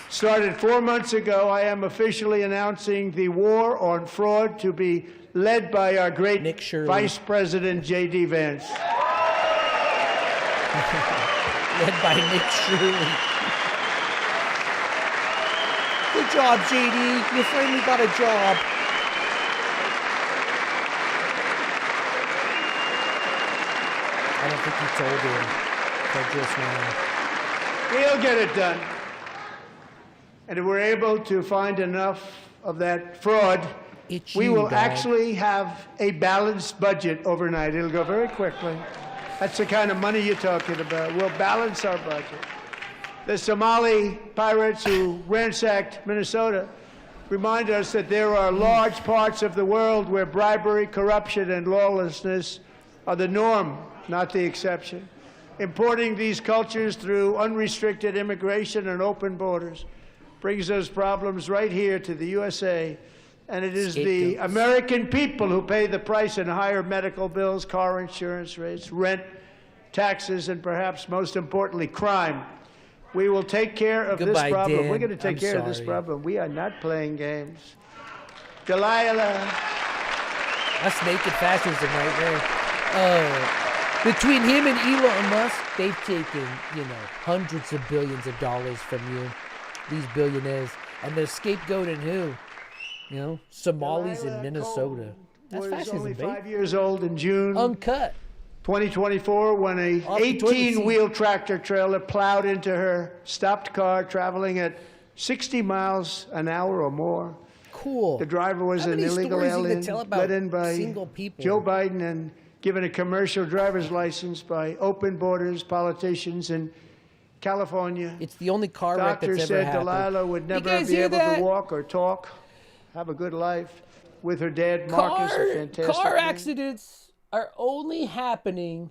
U: started 4 months ago, I am officially announcing the war on fraud to be led by our great Vice President J.D. Vance.
B: Led by Nick Shirley. Good job, J.D. You finally got a job. I don't think you told him till just now.
U: We'll get it done. And if we're able to find enough of that fraud, we will actually have a balanced budget overnight. It'll go very quickly. That's the kind of money you're talking about. We'll balance our budget. The Somali pirates who ransacked Minnesota remind us that there are large parts of the world where bribery, corruption, and lawlessness are the norm, not the exception. Importing these cultures through unrestricted immigration and open borders brings those problems right here to the USA. And it is the American people who pay the price in higher medical bills, car insurance rates, rent, taxes, and perhaps most importantly, crime. We will take care of this problem.
B: Dan.
U: We're going to take care of this problem. We are not playing games. Delilah.
B: That's naked fascism right there. Between him and Elon Musk, they've taken, hundreds of billions of dollars from you, these billionaires, and they're scapegoating who? Somalis in Minnesota. That's fascism,
U: only
B: babe.
U: 5 years old in June.
B: Uncut.
U: 2024, when a 18-wheel tractor trailer plowed into her stopped car traveling at 60 miles an hour or more.
B: Cool.
U: The driver was an illegal alien let in by Joe Biden and given a commercial driver's license by open borders politicians in California.
B: It's the only car wreck that's ever
U: Doctor said
B: happened.
U: Delilah would never be able to walk or talk, have a good life with her dad, Marcus, a fantastic
B: car
U: man.
B: accidents are only happening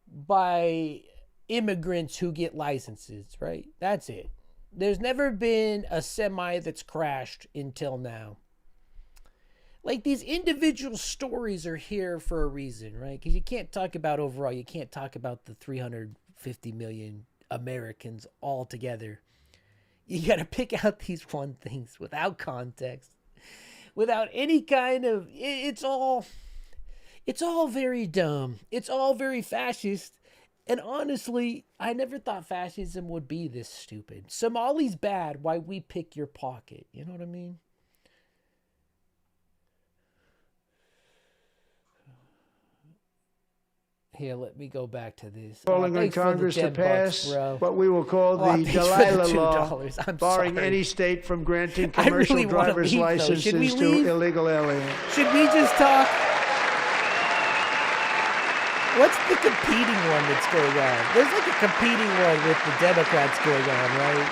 B: by immigrants who get licenses, right? That's it. There's never been a semi that's crashed until now. Like, these individual stories are here for a reason, right? Because you can't talk about overall, you can't talk about the 350 million Americans all together. You got to pick out these one things without context, without any kind of, it's all very dumb. It's all very fascist. And honestly, I never thought fascism would be this stupid. Somali's bad, why we pick your pocket. You know what I mean? Here, let me go back to this.
U: Calling on Congress to pass what we will call the Delilah Law, barring any state from granting commercial driver's licenses to illegal aliens.
B: Should we just talk? What's the competing one that's going on? There's like a competing one with the Democrats going on, right?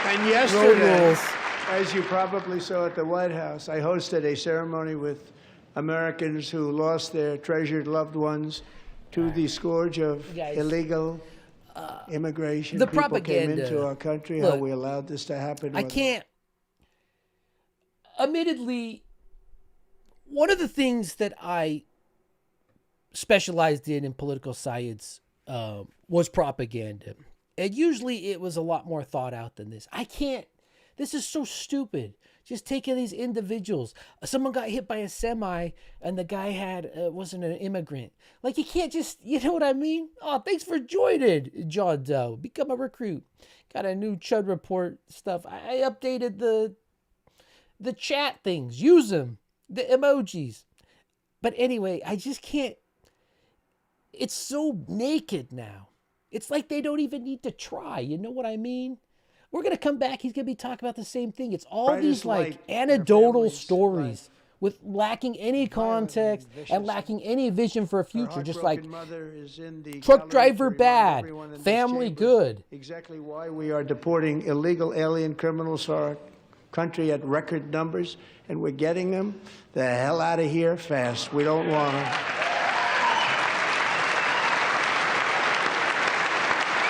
U: And yesterday, as you probably saw at the White House, I hosted a ceremony with Americans who lost their treasured loved ones to the scourge of illegal immigration.
B: The
U: People
B: propaganda.
U: came into our country.
B: Look,
U: how we allowed this to happen.
B: I can't. Admittedly, one of the things that I specialized in political science was propaganda. And usually it was a lot more thought out than this. I can't. This is so stupid. Just taking these individuals. Someone got hit by a semi and the guy wasn't an immigrant. Like, you can't just, you know what I mean? Oh, thanks for joining, John Doe. Become a recruit. Got a new Chud report stuff. I updated the chat things. Use them. The emojis. But anyway, I just can't. it's so naked now. It's like they don't even need to try. You know what I mean? We're going to come back. He's going to be talking about the same thing. It's all these like anecdotal stories with lacking any context and lacking any vision for a future. Just like truck driver bad, family good.
U: Exactly why we are deporting illegal alien criminals to our country at record numbers, and we're getting them the hell out of here fast. We don't want them.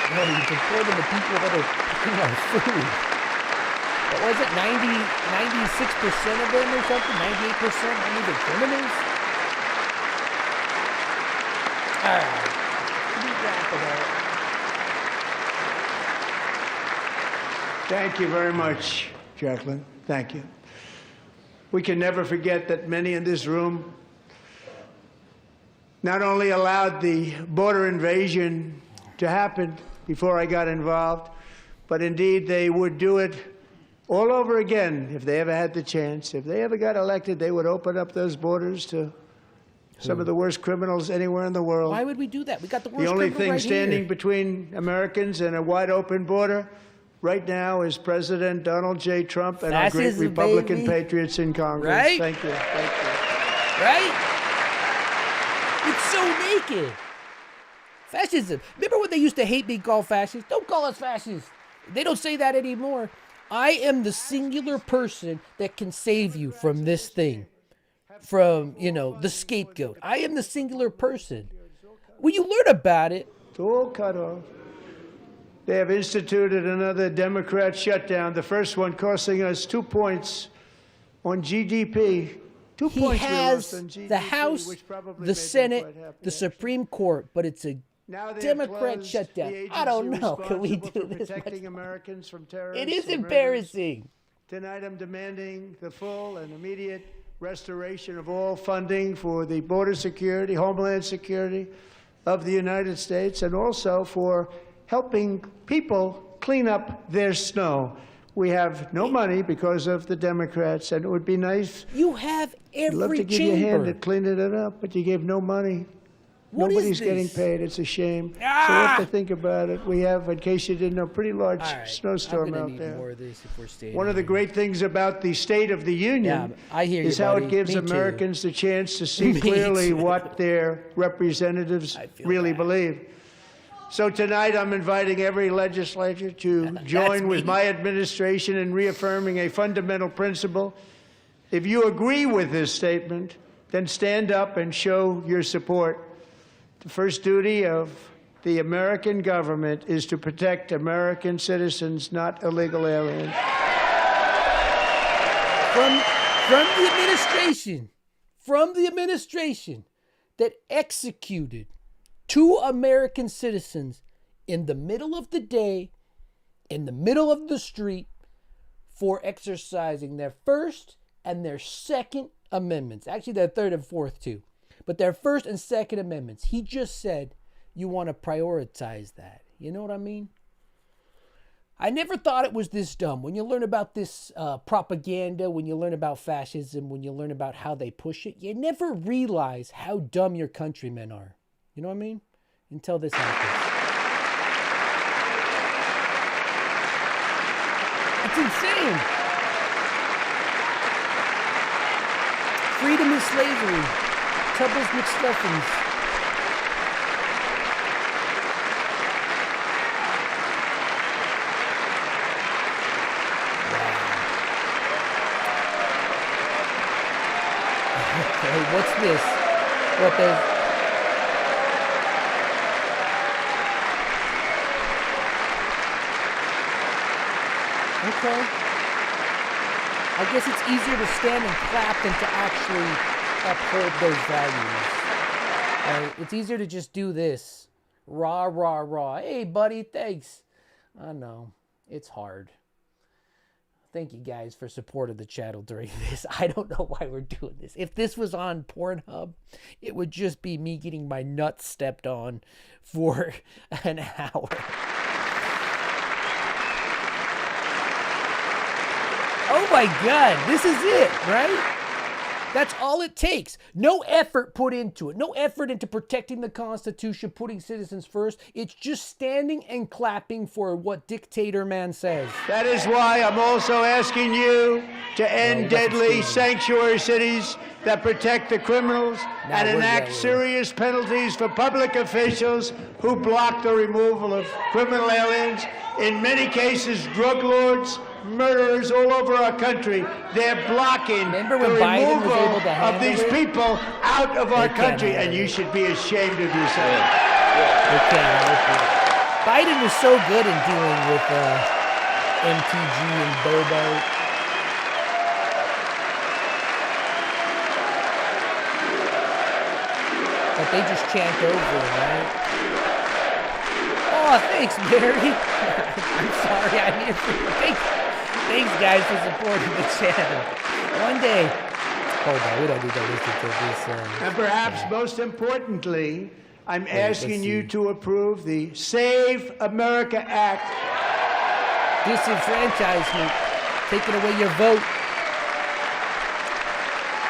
B: No, you deporting the people that are picking our food. What was it, 96% of them or something? 98% aren't even criminals? All right. Can we wrap it up?
U: Thank you very much, Jacqueline. Thank you. We can never forget that many in this room not only allowed the border invasion to happen before I got involved, but indeed they would do it all over again if they ever had the chance. If they ever got elected, they would open up those borders to some of the worst criminals anywhere in the world.
B: Why would we do that? We got the worst
U: The only
B: criminal
U: thing
B: right
U: standing
B: here.
U: between Americans and a wide open border right now is President Donald J. Trump and our great
B: Fascism,
U: Republican
B: baby.
U: patriots in Congress.
B: Right?
U: Thank you. Thank you.
B: Right? It's so naked. Fascism. Remember when they used to hate being called fascists? Don't call us fascists. They don't say that anymore. I am the singular person that can save you from this thing. From, the scapegoat. I am the singular person. When you learn about it.
U: It's all cut off. They have instituted another Democrat shutdown, the first one costing us 2 points on GDP. 2
B: He
U: points
B: has
U: on GDP,
B: the House,
U: which probably
B: the
U: made them
B: Senate,
U: quite happy,
B: the Supreme Court, but it's a
U: Now they have
B: Democrat
U: closed
B: shutdown.
U: the
B: I don't
U: agency
B: know. Can we
U: responsible
B: do
U: for
B: this?
U: protecting Americans from terrorists?
B: It is
U: and murderers.
B: embarrassing.
U: Tonight I'm demanding the full and immediate restoration of all funding for the border security, homeland security of the United States, and also for helping people clean up their snow. We have no money because of the Democrats, and it would be nice.
B: You have
U: I'd love
B: every
U: to give you a hand
B: chamber.
U: at cleaning it up, but you gave no money.
B: What is
U: Nobody's getting
B: this?
U: paid. It's a shame. So we
B: Ah!
U: have to think about it. We have, in case you didn't know, a pretty large
B: All right,
U: snowstorm
B: I'm gonna
U: out
B: need
U: there.
B: more of this if we're staying
U: One of the
B: here.
U: great things about the State of the Union
B: I hear you,
U: is how
B: buddy.
U: it gives
B: Me too.
U: Americans the chance to see
B: Me
U: clearly
B: too.
U: what their representatives really believe. So tonight I'm inviting every legislature to join with my administration in reaffirming a fundamental principle. If you agree with this statement, then stand up and show your support. The first duty of the American government is to protect American citizens, not illegal aliens.
B: From the administration that executed 2 American citizens in the middle of the day, in the middle of the street, for exercising their First and their Second Amendments. Actually, their Third and Fourth, too. But their First and Second Amendments. He just said, you want to prioritize that. You know what I mean? I never thought it was this dumb. When you learn about this propaganda, when you learn about fascism, when you learn about how they push it, you never realize how dumb your countrymen are. You know what I mean? Until this happens. It's insane. Freedom is slavery. Tubbs McStuffins. Okay, what's this? What the? Okay. I guess it's easier to stand and clap than to actually uphold those values. It's easier to just do this. Rah, rah, rah. Hey, buddy, thanks. I know. It's hard. Thank you guys for support of the channel during this. I don't know why we're doing this. If this was on Pornhub, it would just be me getting my nuts stepped on for an hour. Oh my God, this is it, right? That's all it takes. No effort put into it. No effort into protecting the Constitution, putting citizens first. It's just standing and clapping for what dictator man says.
U: That is why I'm also asking you to end deadly sanctuary cities that protect the criminals and enact serious penalties for public officials who block the removal of criminal aliens. In many cases, drug lords, murderers all over our country. They're blocking the removal of these people out of our country, and you should be ashamed of yourself.
B: Biden was so good in dealing with MTG and Bobo. But they just chant over him, right? Oh, thanks, Barry. I'm sorry, I'm here for you. Thanks, guys, for supporting the channel. One day. Hold on, we don't need to listen to this.
U: And perhaps most importantly, I'm asking you to approve the Save America Act.
B: Disenfranchisement. Taking away your vote.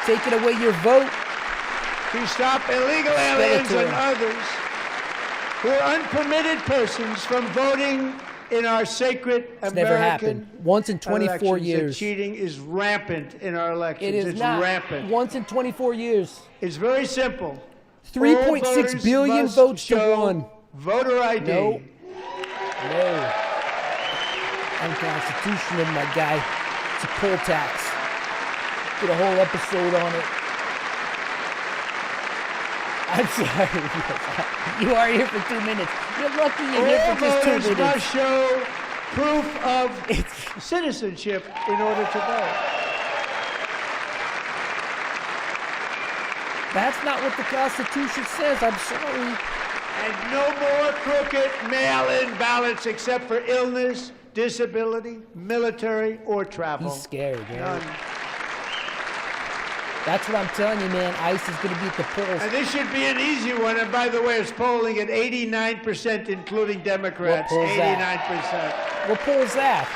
B: Taking away your vote.
U: To stop illegal aliens and others who are unpermitted persons from voting in our sacred American
B: never happened. Once in 24 years.
U: Cheating is rampant in our elections.
B: It's
U: not.
B: Rampant. Once in 24 years.
U: It's very simple.
B: 3.6 billion votes to one.
U: Voter ID.
B: No. Unconstitutional, my guy. It's a poll tax. Did a whole episode on it. I'm sorry. You are here for 2 minutes. You're lucky you're here for just 2 minutes.
U: Must show proof of citizenship in order to vote.
B: That's not what the Constitution says. I'm sorry.
U: And no more crooked mail-in ballots except for illness, disability, military, or travel.
B: He's scared, man.
U: None.
B: That's what I'm telling you, man. ICE is going to be at the polls.
U: And this should be an easy one. And by the way, it's polling at 89%, including Democrats. 89%.
B: What poll is that?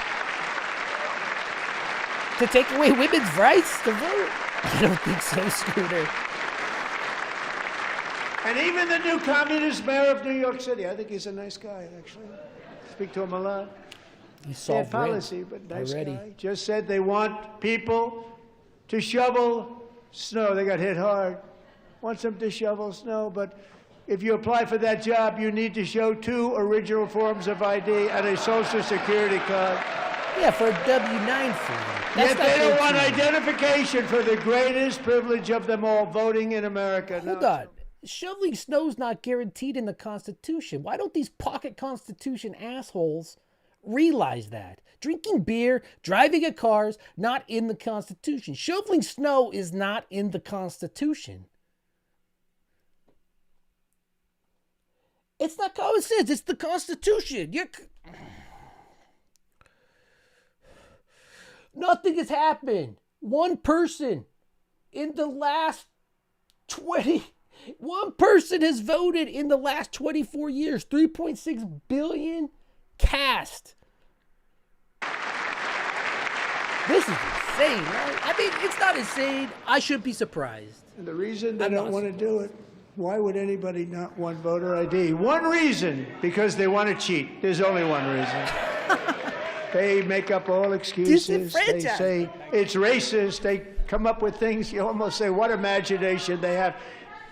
B: To take away women's rights to vote? I don't think so, Scooter.
U: And even the new communist mayor of New York City, I think he's a nice guy, actually. Speak to him a lot.
B: He's solved
U: policy, but nice guy. Just said they want people to shovel snow. They got hit hard. Wants them to shovel snow, but if you apply for that job, you need to show 2 original forms of ID and a Social Security card.
B: Yeah, for a W-9 form.
U: Yet they don't want identification for the greatest privilege of them all, voting in America.
B: Hold on. Shoveling snow's not guaranteed in the Constitution. Why don't these pocket Constitution assholes realize that? Drinking beer, driving a car's not in the Constitution. Shoveling snow is not in the Constitution. It's not common sense. It's the Constitution. Nothing has happened. One person in the last 1 person has voted in the last 24 years. 3.6 billion cast. This is insane, right? I mean, it's not insane. I shouldn't be surprised.
U: And the reason they don't want to do it, why would anybody not want voter ID? One reason, because they want to cheat. There's only one reason. They make up all excuses. They say it's racist. They come up with things. You almost say, what imagination they have.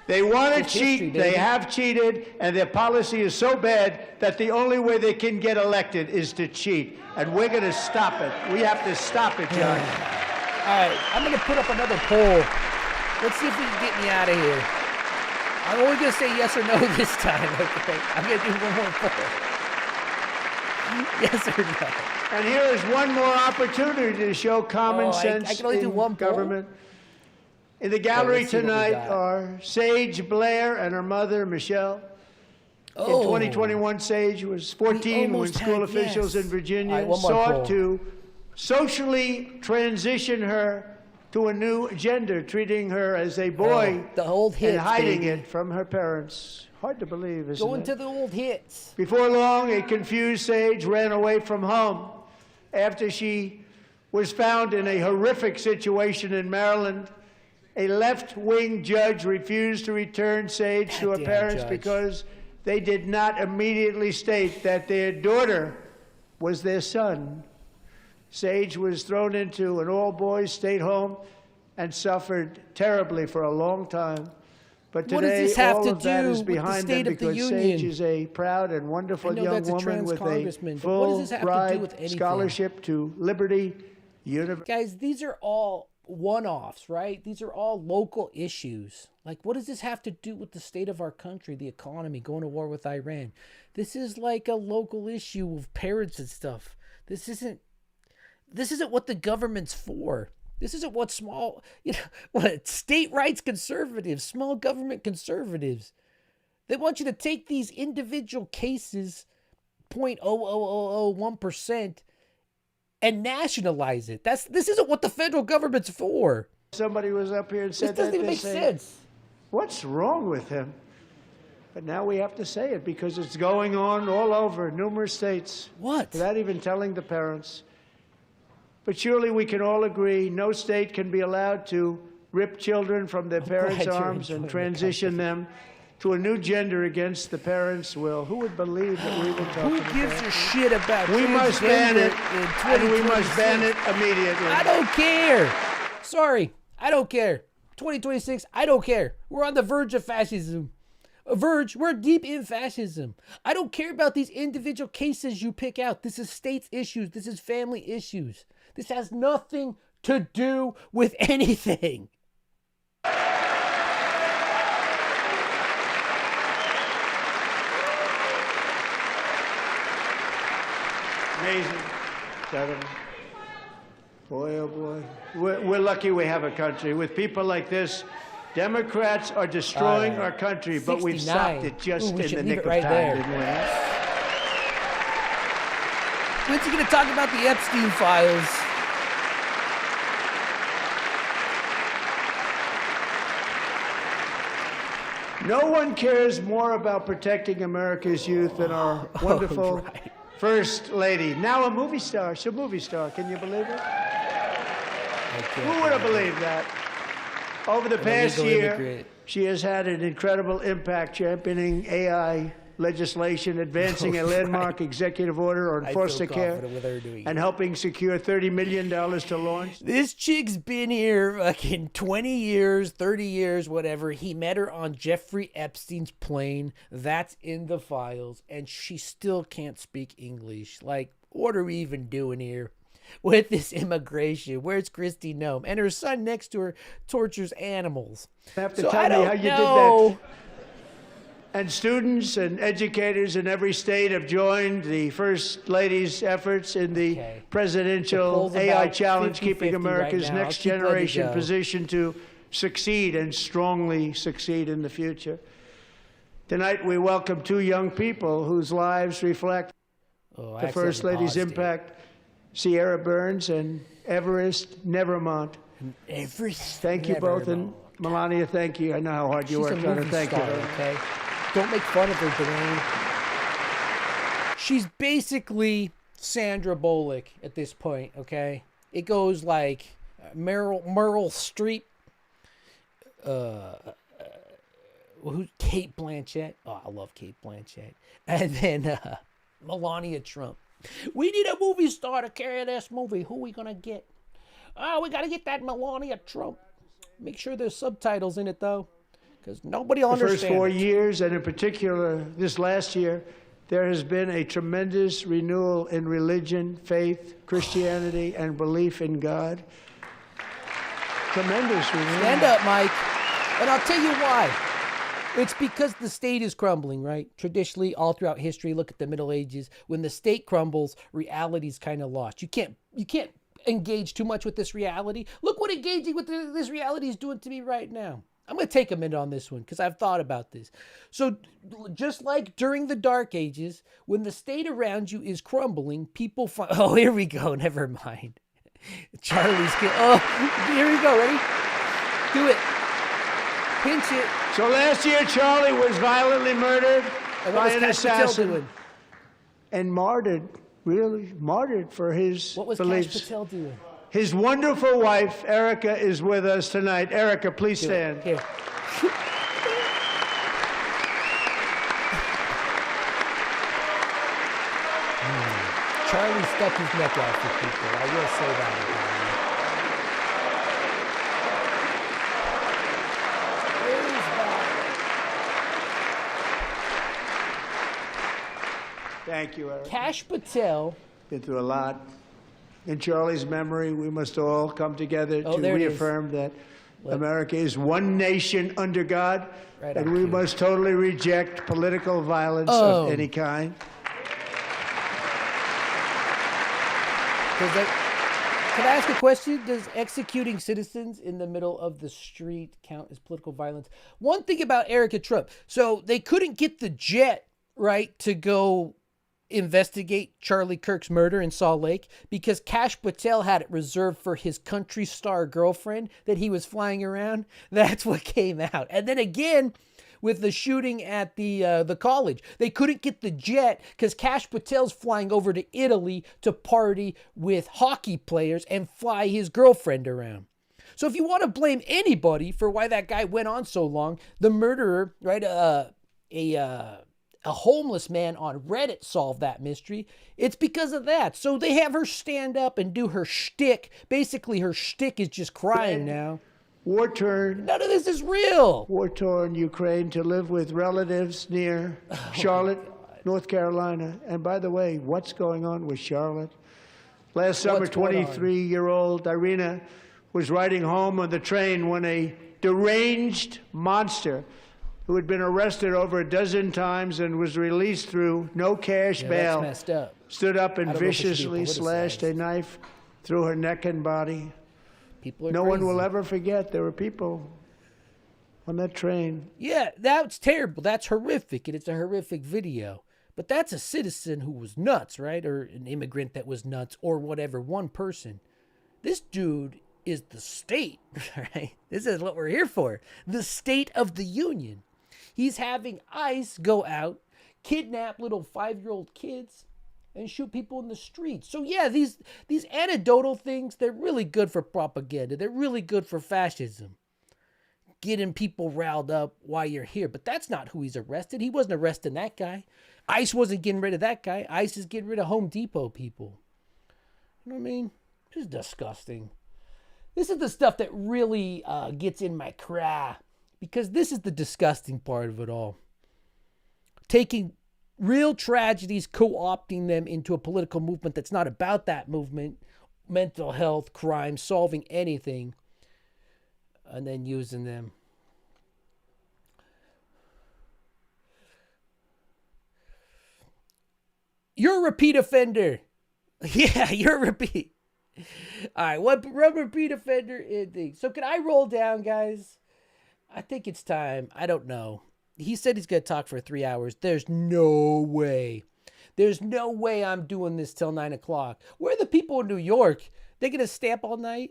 U: They want to cheat. They have cheated. And their policy is so bad that the only way they can get elected is to cheat. And we're going to stop it. We have to stop it, John.
B: All right. I'm going to put up another poll. Let's see if we can get me out of here. I'm only going to say yes or no this time. Okay. I'm going to do one more poll. Yes or no.
U: And here is one more opportunity to show common sense
B: I can only do one
U: government. In the gallery tonight are Sage Blair and her mother, Michelle. In 2021, Sage was 14 when school officials in Virginia sought to socially transition her to a new gender, treating her as a boy
B: the old hits,
U: and hiding it from her parents. Hard to believe, isn't it?
B: Going to the old hits.
U: Before long, a confused Sage ran away from home after she was found in a horrific situation in Maryland A left-wing judge refused to return Sage to her parents because they did not immediately state that their daughter was their son. Sage was thrown into an all-boys state home and suffered terribly for a long time. But today, all of that is behind them because Sage is a proud and wonderful young woman with a full ride scholarship to Liberty University.
B: Guys, these are all one-offs, right? These are all local issues. Like, what does this have to do with the state of our country, the economy, going to war with Iran? This is like a local issue of parents and stuff. This isn't what the government's for. This isn't what what state rights conservatives, small government conservatives. They want you to take these individual cases, 0.00001%, and nationalize it. This isn't what the federal government's for.
U: Somebody was up here and said
B: this doesn't even make sense.
U: What's wrong with him? But now we have to say it because it's going on all over numerous states.
B: What?
U: Without even telling the parents. But surely we can all agree no state can be allowed to rip children from their parents' arms and transition them to a new gender against the parents' will. Who would believe that we were talking about?
B: Who gives a shit about
U: We must ban it, and we must ban it immediately.
B: I don't care. Sorry, I don't care. 2026, I don't care. We're on the verge of fascism. We're deep in fascism. I don't care about these individual cases you pick out. This is states' issues. This is family issues. This has nothing to do with anything.
U: Amazing. Boy, oh boy. We're lucky we have a country. With people like this, Democrats are destroying our country, but we've stopped it just in the nick of time, didn't we?
B: When's he going to talk about the Epstein files?
U: No one cares more about protecting America's youth than our wonderful First Lady. Now a movie star. She's a movie star. Can you believe it? Who would have believed that? Over the past year, she has had an incredible impact championing AI legislation, advancing a landmark executive order on foster care, and helping secure $30 million to launch.
B: This chick's been here fucking 20 years, 30 years, whatever. He met her on Jeffrey Epstein's plane. That's in the files. And she still can't speak English. Like, what are we even doing here with this immigration? Where's Kristi Noem? And her son next to her tortures animals.
U: You have to tell me how you did that. And students and educators in every state have joined the First Lady's efforts in the presidential AI challenge, keeping America's next generation positioned to succeed and strongly succeed in the future. Tonight, we welcome two young people whose lives reflect the First Lady's impact, Sierra Burns and Everest Nevermont. Thank you both, and Melania, thank you. I know how hard you worked on her. Thank you.
B: Okay? Don't make fun of her, Dwayne. She's basically Sandra Bullock at this point, okay? It goes like Meryl Streep, Kate Blanchett. Oh, I love Kate Blanchett. And then Melania Trump. We need a movie star to carry this movie. Who are we going to get? Oh, we got to get that Melania Trump. Make sure there's subtitles in it, though, because nobody will understand.
U: The first 4 years, and in particular this last year, there has been a tremendous renewal in religion, faith, Christianity, and belief in God. Tremendous renewal.
B: Stand up, Mike. And I'll tell you why. It's because the state is crumbling, right? Traditionally, all throughout history, look at the Middle Ages. When the state crumbles, reality's kind of lost. You can't engage too much with this reality. Look what engaging with this reality is doing to me right now. I'm going to take a minute on this one because I've thought about this. So just like during the Dark Ages, when the state around you is crumbling, people find... Oh, here we go. Never mind. Charlie's... Oh, here we go. Ready? Do it. Pinch it.
U: So last year, Charlie was violently murdered by an assassin. And martyred for his beliefs.
B: What was Cash Patel doing?
U: His wonderful wife, Erica, is with us tonight. Erica, please stand.
B: Here. Charlie stuck his neck out for people. I will say that.
U: Thank you, Eric.
B: Kash Patel.
U: Been through a lot. In Charlie's memory, we must all come together to reaffirm that America is one nation under God, and we must totally reject political violence of any kind.
B: Can I ask a question? Does executing citizens in the middle of the street count as political violence? One thing about Erica Trump, so they couldn't get the jet, right, to go investigate Charlie Kirk's murder in Salt Lake because Kash Patel had it reserved for his country star girlfriend that he was flying around. That's what came out. And then again, with the shooting at the college, they couldn't get the jet because Kash Patel's flying over to Italy to party with hockey players and fly his girlfriend around. So if you want to blame anybody for why that guy went on so long, the murderer, right, a homeless man on Reddit solved that mystery. It's because of that. So they have her stand up and do her shtick. Basically, her shtick is just crying now.
U: War-torn.
B: None of this is real.
U: War-torn Ukraine to live with relatives near Charlotte, North Carolina. And by the way, what's going on with Charlotte? Last summer, 23-year-old Irina was riding home on the train when a deranged monster who had been arrested over a dozen times and was released through no cash bail,
B: that's messed up.
U: stood up and viciously slashed a knife through her neck and body. No one will ever forget there were people on that train.
B: Yeah, that's terrible. That's horrific, and it's a horrific video. But that's a citizen who was nuts, right? Or an immigrant that was nuts, or whatever, one person. This dude is the state, right? This is what we're here for. The State of the Union. He's having ICE go out, kidnap little 5-year-old kids, and shoot people in the streets. So yeah, these anecdotal things, they're really good for propaganda. They're really good for fascism. Getting people riled up while you're here. But that's not who he's arrested. He wasn't arresting that guy. ICE wasn't getting rid of that guy. ICE is getting rid of Home Depot people. You know what I mean? This is disgusting. This is the stuff that really gets in my craw. Because this is the disgusting part of it all. Taking real tragedies, co-opting them into a political movement that's not about that movement, mental health, crime, solving anything, and then using them. You're a repeat offender. Yeah, you're a repeat. All right, what repeat offender is? So can I roll down, guys? I think it's time. I don't know. He said he's going to talk for 3 hours. There's no way. There's no way I'm doing this till 9 o'clock. Where are the people in New York? They going to stay up all night?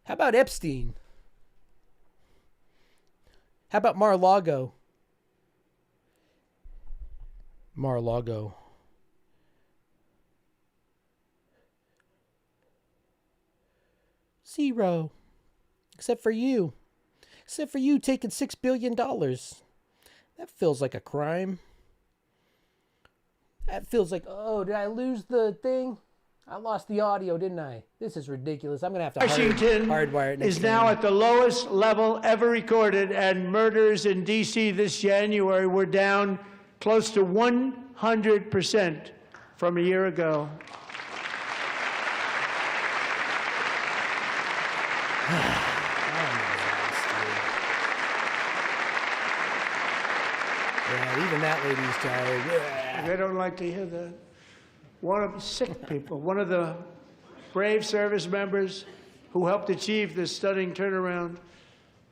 B: How about Epstein? How about Mar-a-Lago? Mar-a-Lago. Zero. Except for you. Except for you taking $6 billion. That feels like a crime. That feels like, oh, did I lose the thing? I lost the audio, didn't I? This is ridiculous. I'm going to have to hardwire it next
U: is now
B: time.
U: at the lowest level ever recorded, and murders in D.C. this January were down close to 100% from a year ago.
B: Yeah, even that lady's tired. Yeah.
U: They don't like to hear that. One of the brave service members who helped achieve this stunning turnaround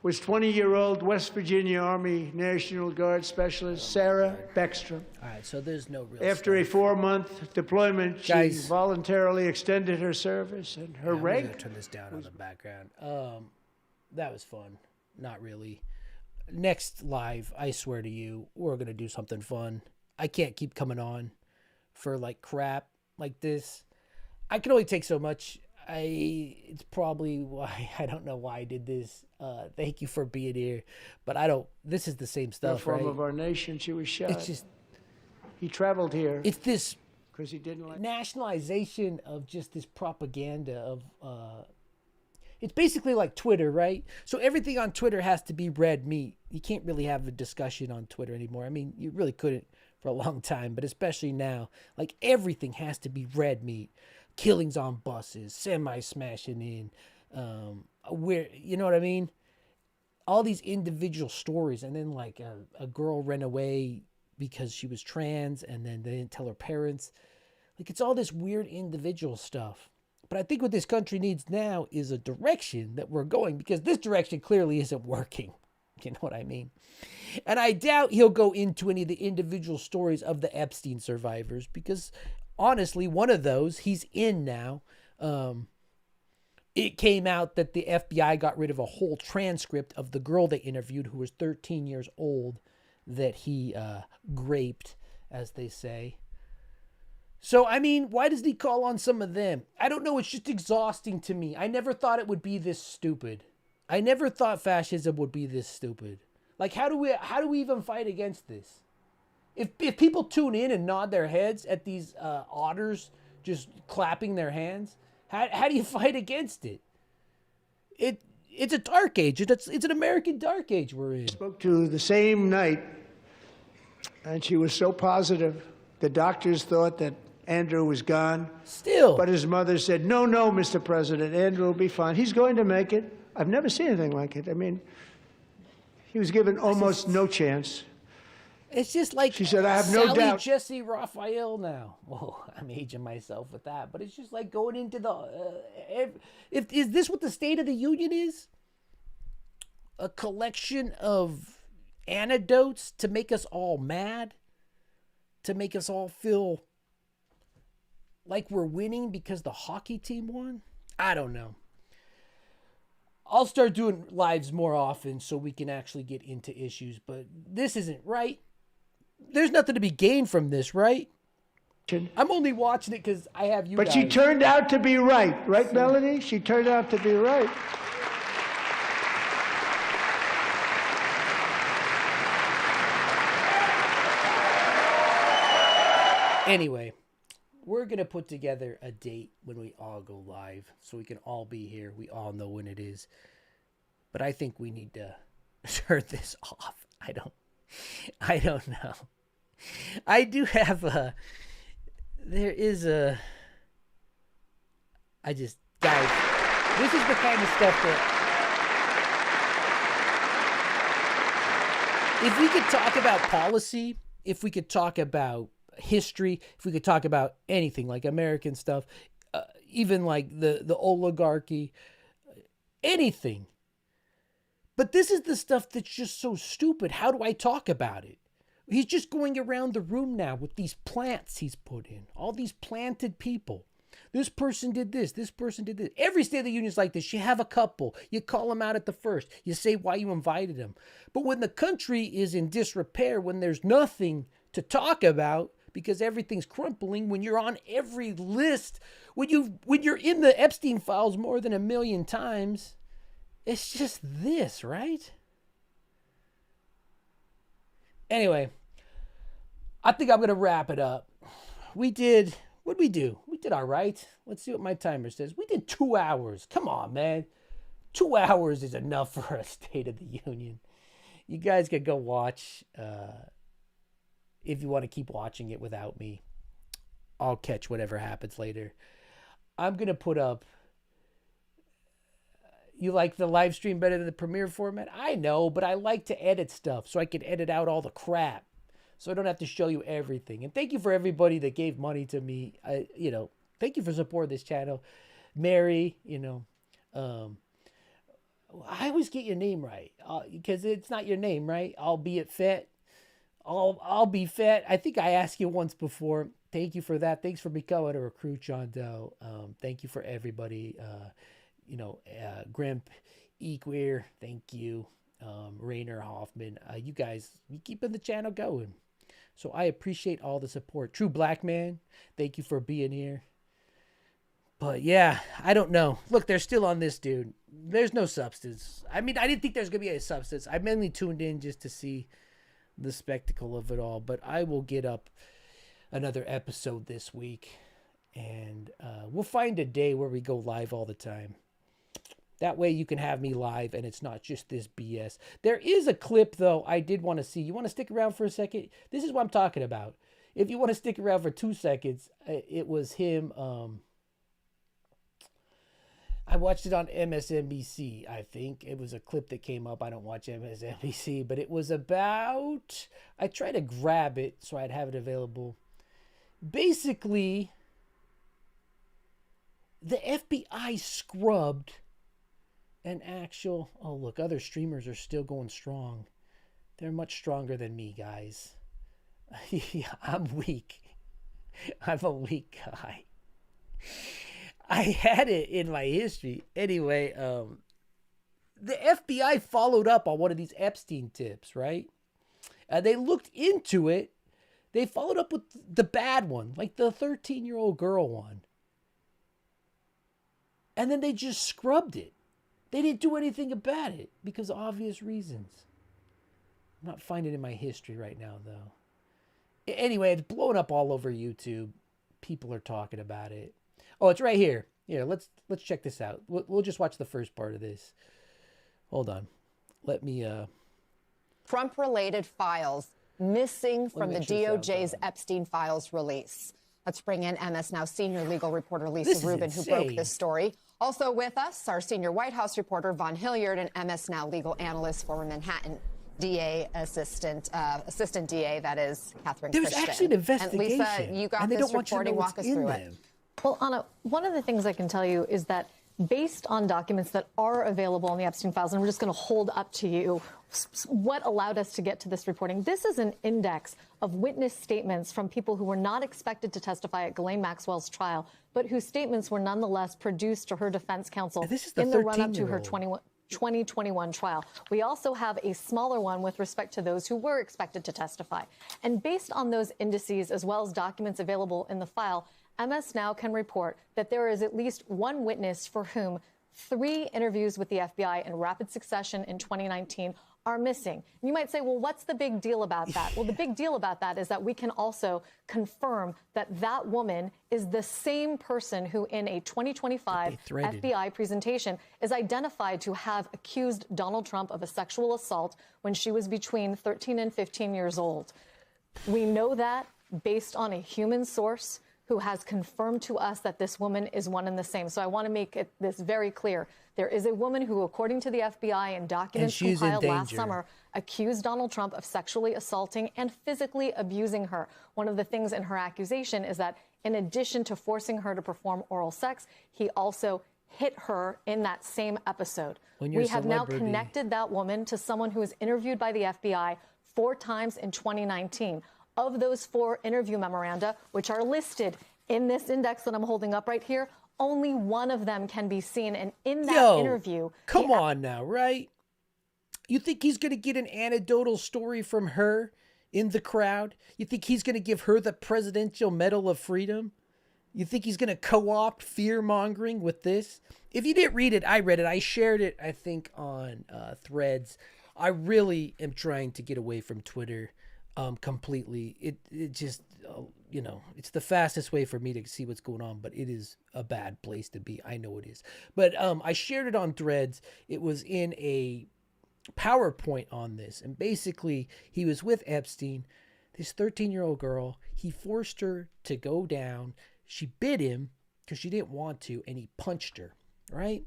U: was 20-year-old West Virginia Army National Guard Specialist Sarah Beckstrom.
B: All right, so there's no real
U: After a 4-month deployment,
B: Guys,
U: she voluntarily extended her service, and her rank...
B: I'm going to turn this down on the background. That was fun. Not really. Next live, I swear to you, we're going to do something fun. I can't keep coming on for like crap like this. I can only take so much. It's probably why I don't know why I did this. Thank you for being here, but I don't. This is the same stuff,
U: reform
B: right?
U: of our nation. She was shot.
B: It's just
U: he traveled here.
B: It's this
U: because he didn't like
B: nationalization of just this propaganda of. It's basically like Twitter, right? So everything on Twitter has to be red meat. You can't really have a discussion on Twitter anymore. I mean, you really couldn't for a long time, but especially now, like everything has to be red meat. Killings on buses, semi smashing in, where, you know what I mean? All these individual stories, and then like a girl ran away because she was trans, and then they didn't tell her parents. Like, it's all this weird individual stuff. But I think what this country needs now is a direction that we're going, because this direction clearly isn't working. You know what I mean? And I doubt he'll go into any of the individual stories of the Epstein survivors, because honestly, one of those, he's in now. It came out that the FBI got rid of a whole transcript of the girl they interviewed, who was 13 years old, that he raped, as they say. So, I mean, why does he call on some of them? I don't know. It's just exhausting to me. I never thought it would be this stupid. I never thought fascism would be this stupid. Like, how do we even fight against this? If people tune in and nod their heads at these otters just clapping their hands, how do you fight against it? It's a dark age. It's an American dark age we're in.
U: Spoke to the same night, and she was so positive. The doctors thought that Andrew was gone.
B: Still.
U: But his mother said, no, Mr. President, Andrew will be fine. He's going to make it. I've never seen anything like it. I mean, he was given almost no chance.
B: It's just like
U: she said, I have no doubt.
B: Jesse Raphael now. Whoa, I'm aging myself with that. But it's just like going into the... is this what the State of the Union is? A collection of anecdotes to make us all mad? To make us all feel like we're winning because the hockey team won? I don't know. I'll start doing lives more often so we can actually get into issues, but this isn't right. There's nothing to be gained from this, right? I'm only watching it because I have you guys.
U: But she turned out to be right. Right, Melanie? She turned out to be right.
B: Anyway, we're going to put together a date when we all go live so we can all be here. We all know when it is. But I think we need to turn this off. I don't know. I do have guys, this is the kind of stuff that if we could talk about policy, if we could talk about history, if we could talk about anything like American stuff, even like the oligarchy, anything. But this is the stuff that's just so stupid. How do I talk about it? He's just going around the room now with these plants he's put in. All these planted people. This person did this. This person did this. Every State of the Union is like this. You have a couple. You call them out at the first. You say why you invited them. But when the country is in disrepair, when there's nothing to talk about because everything's crumbling, when you're on every list, when you're in the Epstein files more than 1 million times, it's just this, right? Anyway, I think I'm going to wrap it up. What'd we do? We did all right. Let's see what my timer says. We did 2 hours. Come on, man. 2 hours is enough for a State of the Union. You guys can go watch if you want to keep watching it without me. I'll catch whatever happens later. I'm going to put up... You like the live stream better than the premiere format? I know, but I like to edit stuff so I can edit out all the crap. So I don't have to show you everything. And thank you for everybody that gave money to me. Thank you for supporting this channel. Mary, I always get your name right because it's not your name, right? Albeit Fet. I'll be Fet. I think I asked you once before. Thank you for that. Thanks for becoming a recruit, John Doe. Thank you for everybody. Grimp, Equeer, thank you. Rainer Hoffman. You guys, you keeping the channel going. So I appreciate all the support. True Black Man, thank you for being here. But yeah, I don't know. Look, they're still on this dude. There's no substance. I mean, I didn't think there's going to be a substance. I mainly tuned in just to see the spectacle of it all. But I will get up another episode this week. And we'll find a day where we go live all the time. That way you can have me live and it's not just this BS. There is a clip, though, I did want to see. You want to stick around for a second? This is what I'm talking about. If you want to stick around for 2 seconds, it was him. I watched it on MSNBC, I think. It was a clip that came up. I don't watch MSNBC, but it was about... I tried to grab it so I'd have it available. Basically, the FBI scrubbed an actual... Oh, look, other streamers are still going strong. They're much stronger than me, guys. I'm weak. I'm a weak guy. I had it in my history. Anyway, the FBI followed up on one of these Epstein tips, right? They looked into it. They followed up with the bad one, like the 13-year-old girl one. And then they just scrubbed it. They didn't do anything about it because of obvious reasons. I'm not finding it in my history right now, though. Anyway, it's blowing up all over YouTube. People are talking about it. Oh, it's right here. Here, let's check this out. We'll just watch the first part of this. Hold on. Let me...
A: Trump-related files missing from the DOJ's Epstein files release. Let's bring in MS Now senior legal reporter Lisa Rubin, who broke this story. Also with us, our senior White House reporter Von Hilliard and MS Now legal analyst, former Manhattan DA assistant DA, that is Catherine Christian.
B: There's actually an investigation.
A: And Lisa, you got this reporting. Walk us through it.
V: Well, Anna, one of the things I can tell you is that based on documents that are available in the Epstein files, and we're just going to hold up to you what allowed us to get to this reporting. This is an index of witness statements from people who were not expected to testify at Ghislaine Maxwell's trial, but whose statements were nonetheless produced to her defense counsel in the run-up to her 2021 trial. We also have a smaller one with respect to those who were expected to testify. And based on those indices, as well as documents available in the file, MS Now can report that there is at least one witness for whom 3 interviews with the FBI in rapid succession in 2019 are missing. And you might say, well, what's the big deal about that? Well, the big deal about that is that we can also confirm that that woman is the same person who in a 2025 FBI presentation is identified to have accused Donald Trump of a sexual assault when she was between 13 and 15 years old. We know that based on a human source who has confirmed to us that this woman is one and the same. So I want to make this very clear. There is a woman who, according to the FBI and documents compiled last summer, accused Donald Trump of sexually assaulting and physically abusing her. One of the things in her accusation is that in addition to forcing her to perform oral sex, he also hit her in that same episode. We have now connected that woman to someone who was interviewed by the FBI 4 times in 2019. Of those 4 interview memoranda, which are listed in this index that I'm holding up right here, only one of them can be seen. And in that interview...
B: Come on now, right? You think he's going to get an anecdotal story from her in the crowd? You think he's going to give her the Presidential Medal of Freedom? You think he's going to co-opt fear-mongering with this? If you didn't read it, I read it. I shared it, I think, on Threads. I really am trying to get away from Twitter completely. It just, you know, it's the fastest way for me to see what's going on, but it is a bad place to be. I know it is. But I shared it on Threads. It was in a PowerPoint on this. And basically, he was with Epstein, this 13-year-old girl. He forced her to go down. She bit him because she didn't want to, and he punched her, right?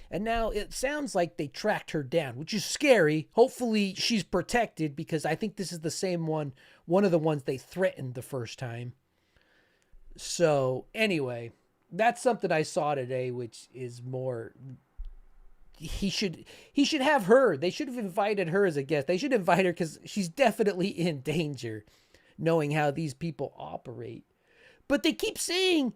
B: And now it sounds like they tracked her down, which is scary. Hopefully she's protected because I think this is the same one of the ones they threatened the first time. So anyway, that's something I saw today, which is more... He should have her. They should have invited her as a guest. They should invite her because she's definitely in danger, knowing how these people operate. But they keep saying...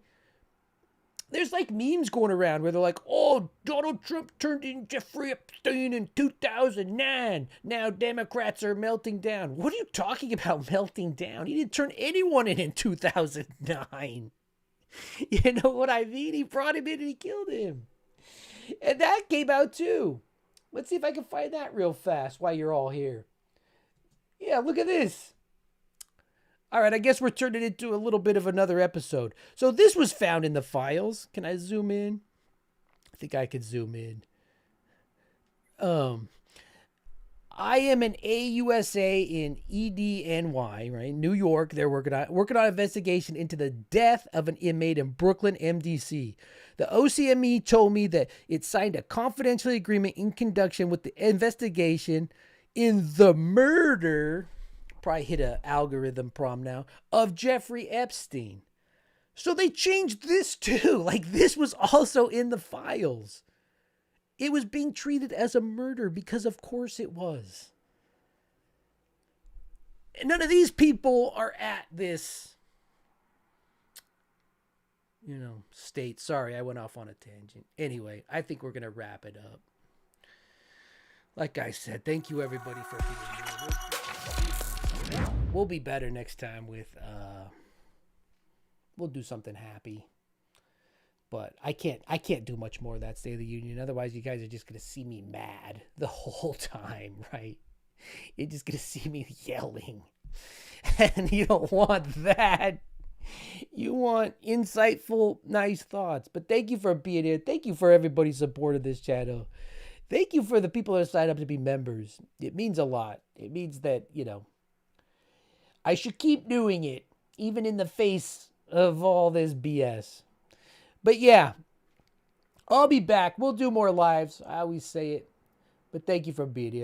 B: There's like memes going around where they're like, oh, Donald Trump turned in Jeffrey Epstein in 2009. Now Democrats are melting down. What are you talking about melting down? He didn't turn anyone in 2009. You know what I mean? He brought him in and he killed him. And that came out too. Let's see if I can find that real fast while you're all here. Yeah, look at this. All right, I guess we're turning it into a little bit of another episode. So this was found in the files. Can I zoom in? I think I could zoom in. I am an AUSA in EDNY, right? New York. They're working on investigation into the death of an inmate in Brooklyn, MDC. The OCME told me that it signed a confidential agreement in conjunction with the investigation in the murder, probably hit an algorithm prompt now, of Jeffrey Epstein. So they changed this too. Like this was also in the files. It was being treated as a murder because of course it was. And none of these people are at this, state. Sorry, I went off on a tangent. Anyway, I think we're going to wrap it up. Like I said, thank you everybody for being here. We'll be better next time with, we'll do something happy. But I can't do much more of that State of the Union. Otherwise, you guys are just going to see me mad the whole time, right? You're just going to see me yelling. And you don't want that. You want insightful, nice thoughts. But thank you for being here. Thank you for everybody's support of this channel. Thank you for the people that signed up to be members. It means a lot. It means that, I should keep doing it, even in the face of all this BS. But yeah, I'll be back. We'll do more lives. I always say it. But thank you for being here.